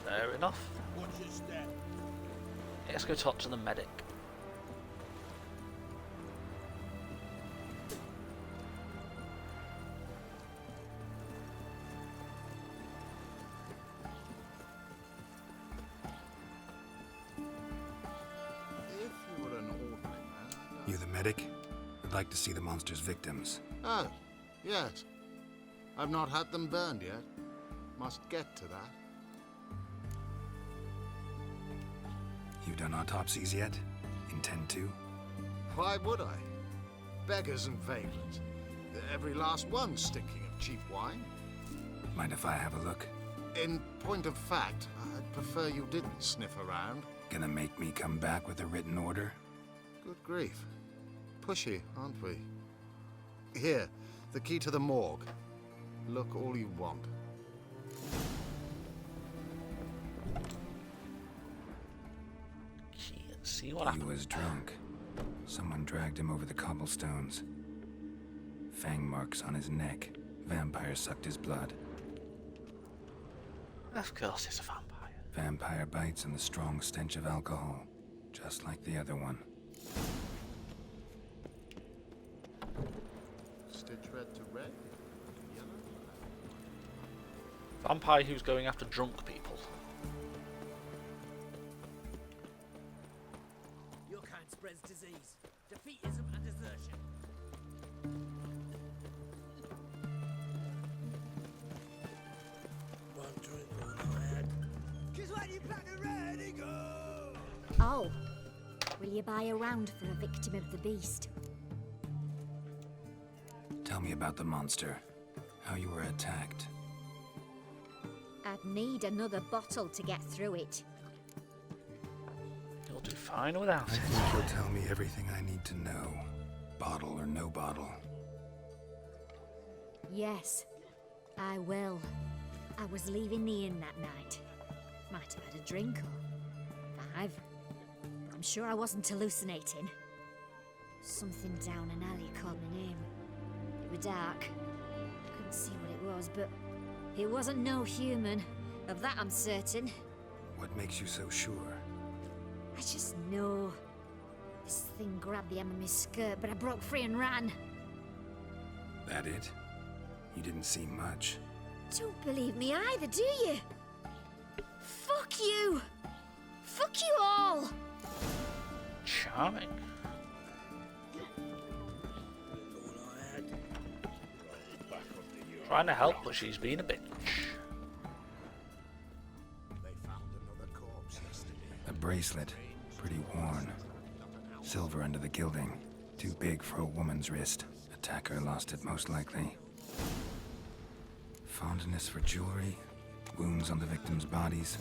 Fair enough. What's your step? Let's go talk to the medic. If you were an ordinary man... You the medic? I'd like to see the monster's victims. Oh, yes. I've not had them burned yet. Must get to that. You've done autopsies yet? Intend to? Why would I? Beggars and vagrants. Every last one stinking of cheap wine. Mind if I have a look? In point of fact, I'd prefer you didn't sniff around. Gonna make me come back with a written order? Good grief. Pushy, aren't we? Here, the key to the morgue. Look all you want. See what He happened. was drunk. Someone dragged him over the cobblestones. Fang marks on his neck. Vampire sucked his blood. Of course it's a vampire. Vampire bites and the strong stench of alcohol. Just like the other one. Stitch red to red. Yellow. Vampire who's going after drunk people. Your kind spreads disease, defeatism, and desertion. One drink all I had. 'Cause when you pack the ready go. Oh, will you buy a round for a victim of the beast? Tell me about the monster. How you were attacked. I'd need another bottle to get through it. You'll do fine without I it. think you'll tell me everything I need to know. Bottle or no bottle. Yes, I will. I was leaving the inn that night. Might have had a drink or 5. I'm sure I wasn't hallucinating. Something down an alley called my name. It was dark. Couldn't see what it was, but it wasn't no human. Of that I'm certain. What makes you so sure? I just know. This thing grabbed the hem of my skirt, but I broke free and ran. That it? You didn't see much. Don't believe me either, do you? Fuck you! Fuck you all! Charming. Trying to help, but she's being a bitch. They found another corpse yesterday. A bracelet. Pretty worn. Silver under the gilding. Too big for a woman's wrist. Attacker lost it most likely. Fondness for jewelry. Wounds on the victims' bodies.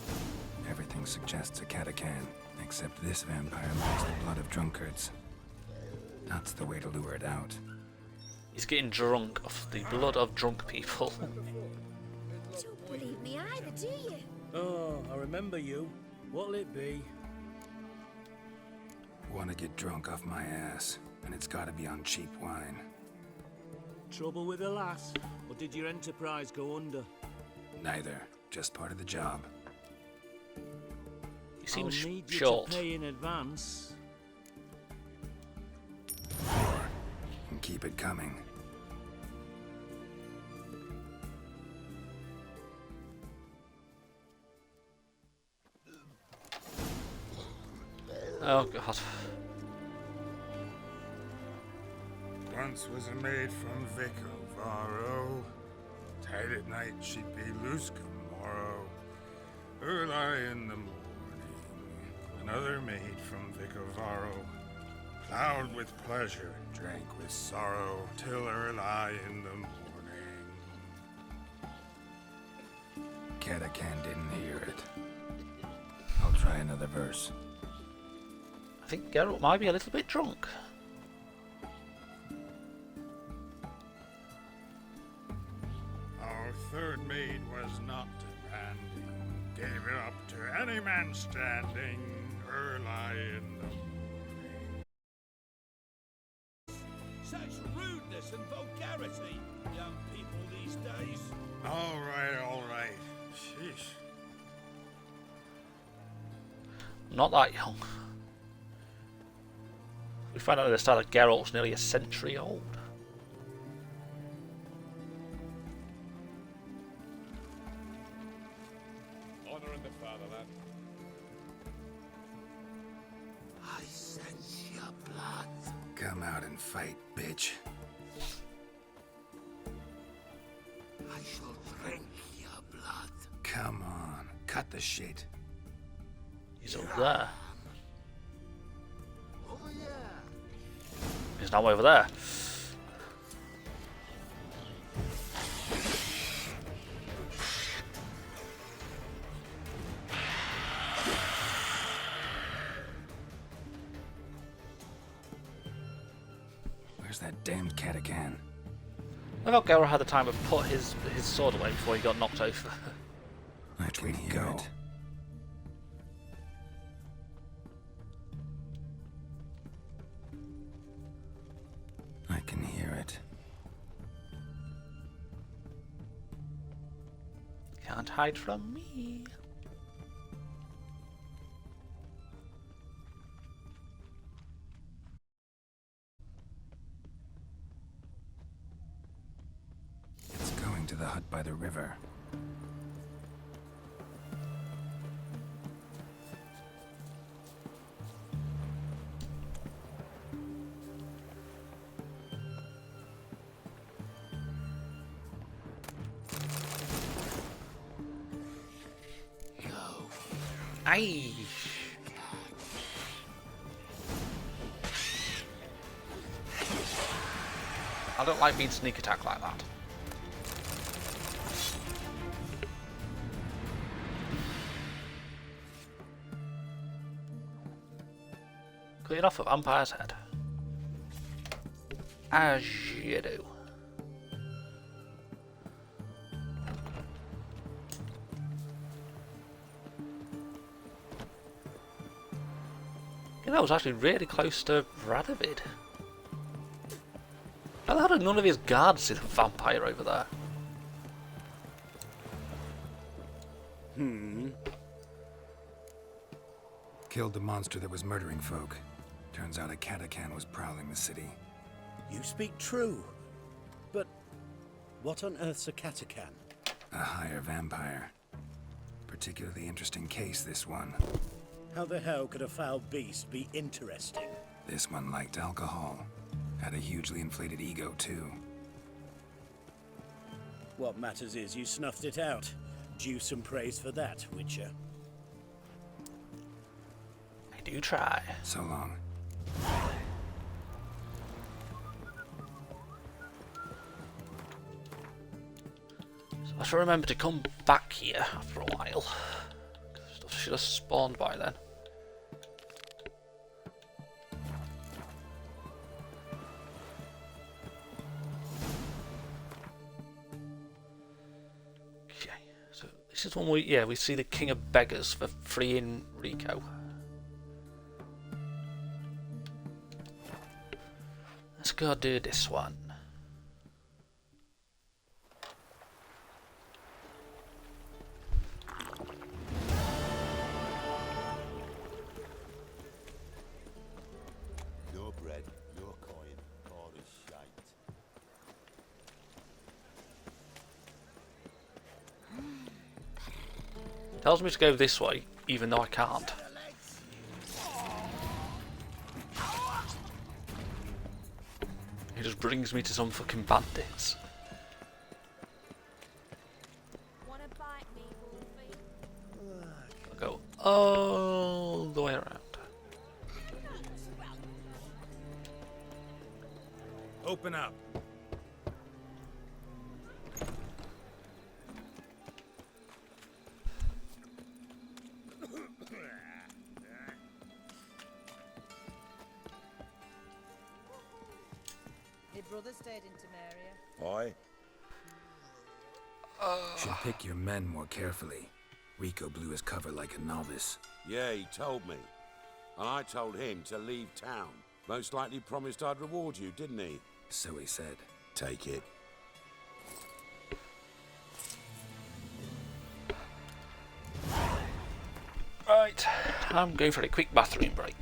Everything suggests a catachan. Except this vampire likes the blood of drunkards. That's the way to lure it out. He's getting drunk off the blood of drunk people. Don't believe me either, do you? Oh, I remember you. What'll it be? Want to get drunk off my ass, and it's gotta be on cheap wine. Trouble with the lass? Or did your enterprise go under? Neither. Just part of the job. He seems I'll need you short. to pay in advance. More. And keep it coming. Oh god. Once was a maid from Vicovaro. Tight at night she'd be loose come morrow. Early in the morning. Another maid from Vicovaro. Plowed with pleasure, drank with sorrow, till early in the morning. Catacan didn't hear it. I'll try another verse. I think Geralt might be a little bit drunk. Our third maid was not demanding, gave it up to any man standing, early in the morning. Such rudeness and vulgarity, young people these days. All right. Sheesh. Not that young. We find out at the start that Geralt's nearly a century old. Honor in the fatherland. I sense your blood. Come out and fight, bitch. I shall drink your blood. Come on. Cut the shit. He's over there. Over here. He's now over there. Where's that damned Catacan? I thought Geralt had the time to put his sword away before he got knocked over. I can hear it. I can hear it. Can't hide from me. It's going to the hut by the river. Aye. I don't like being sneak attacked like that. Cleared off a vampire's head. As you do. I was actually really close to Radovid. How did none of his guards see the vampire over there? Killed the monster that was murdering folk. Turns out a Catacan was prowling the city. You speak true. But what on earth's a Catacan? A higher vampire. Particularly interesting case, this one. How the hell could a foul beast be interesting? This one liked alcohol. Had a hugely inflated ego, too. What matters is you snuffed it out. Due some praise for that, Witcher. I do try. So long. So I should remember to come back here after a while. Stuff should have spawned by then. This is when we see the King of Beggars for freeing Rico. Let's go do this one. Your bread, your coin, all is shite. Tells me to go this way, even though I can't. It just brings me to some fucking bandits. I'll go all the way around. Open up. Your brother stayed in Temeria. Aye. Should pick your men more carefully. Rico blew his cover like a novice. Yeah, he told me. And I told him to leave town. Most likely promised I'd reward you, didn't he? So he said. Take it. Right, I'm going for a quick bathroom break.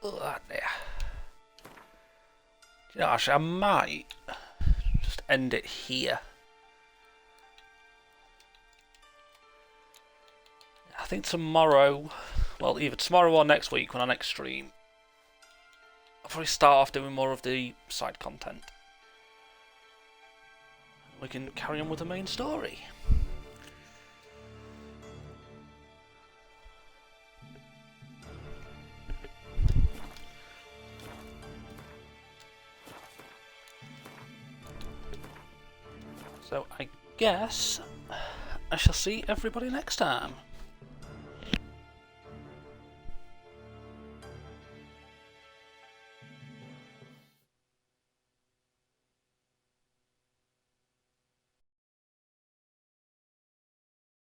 Oh, there. You know, actually, I might just end it here. I think tomorrow, well, either tomorrow or next week when I next stream, I'll probably start off doing more of the side content. We can carry on with the main story. So I guess I shall see everybody next time.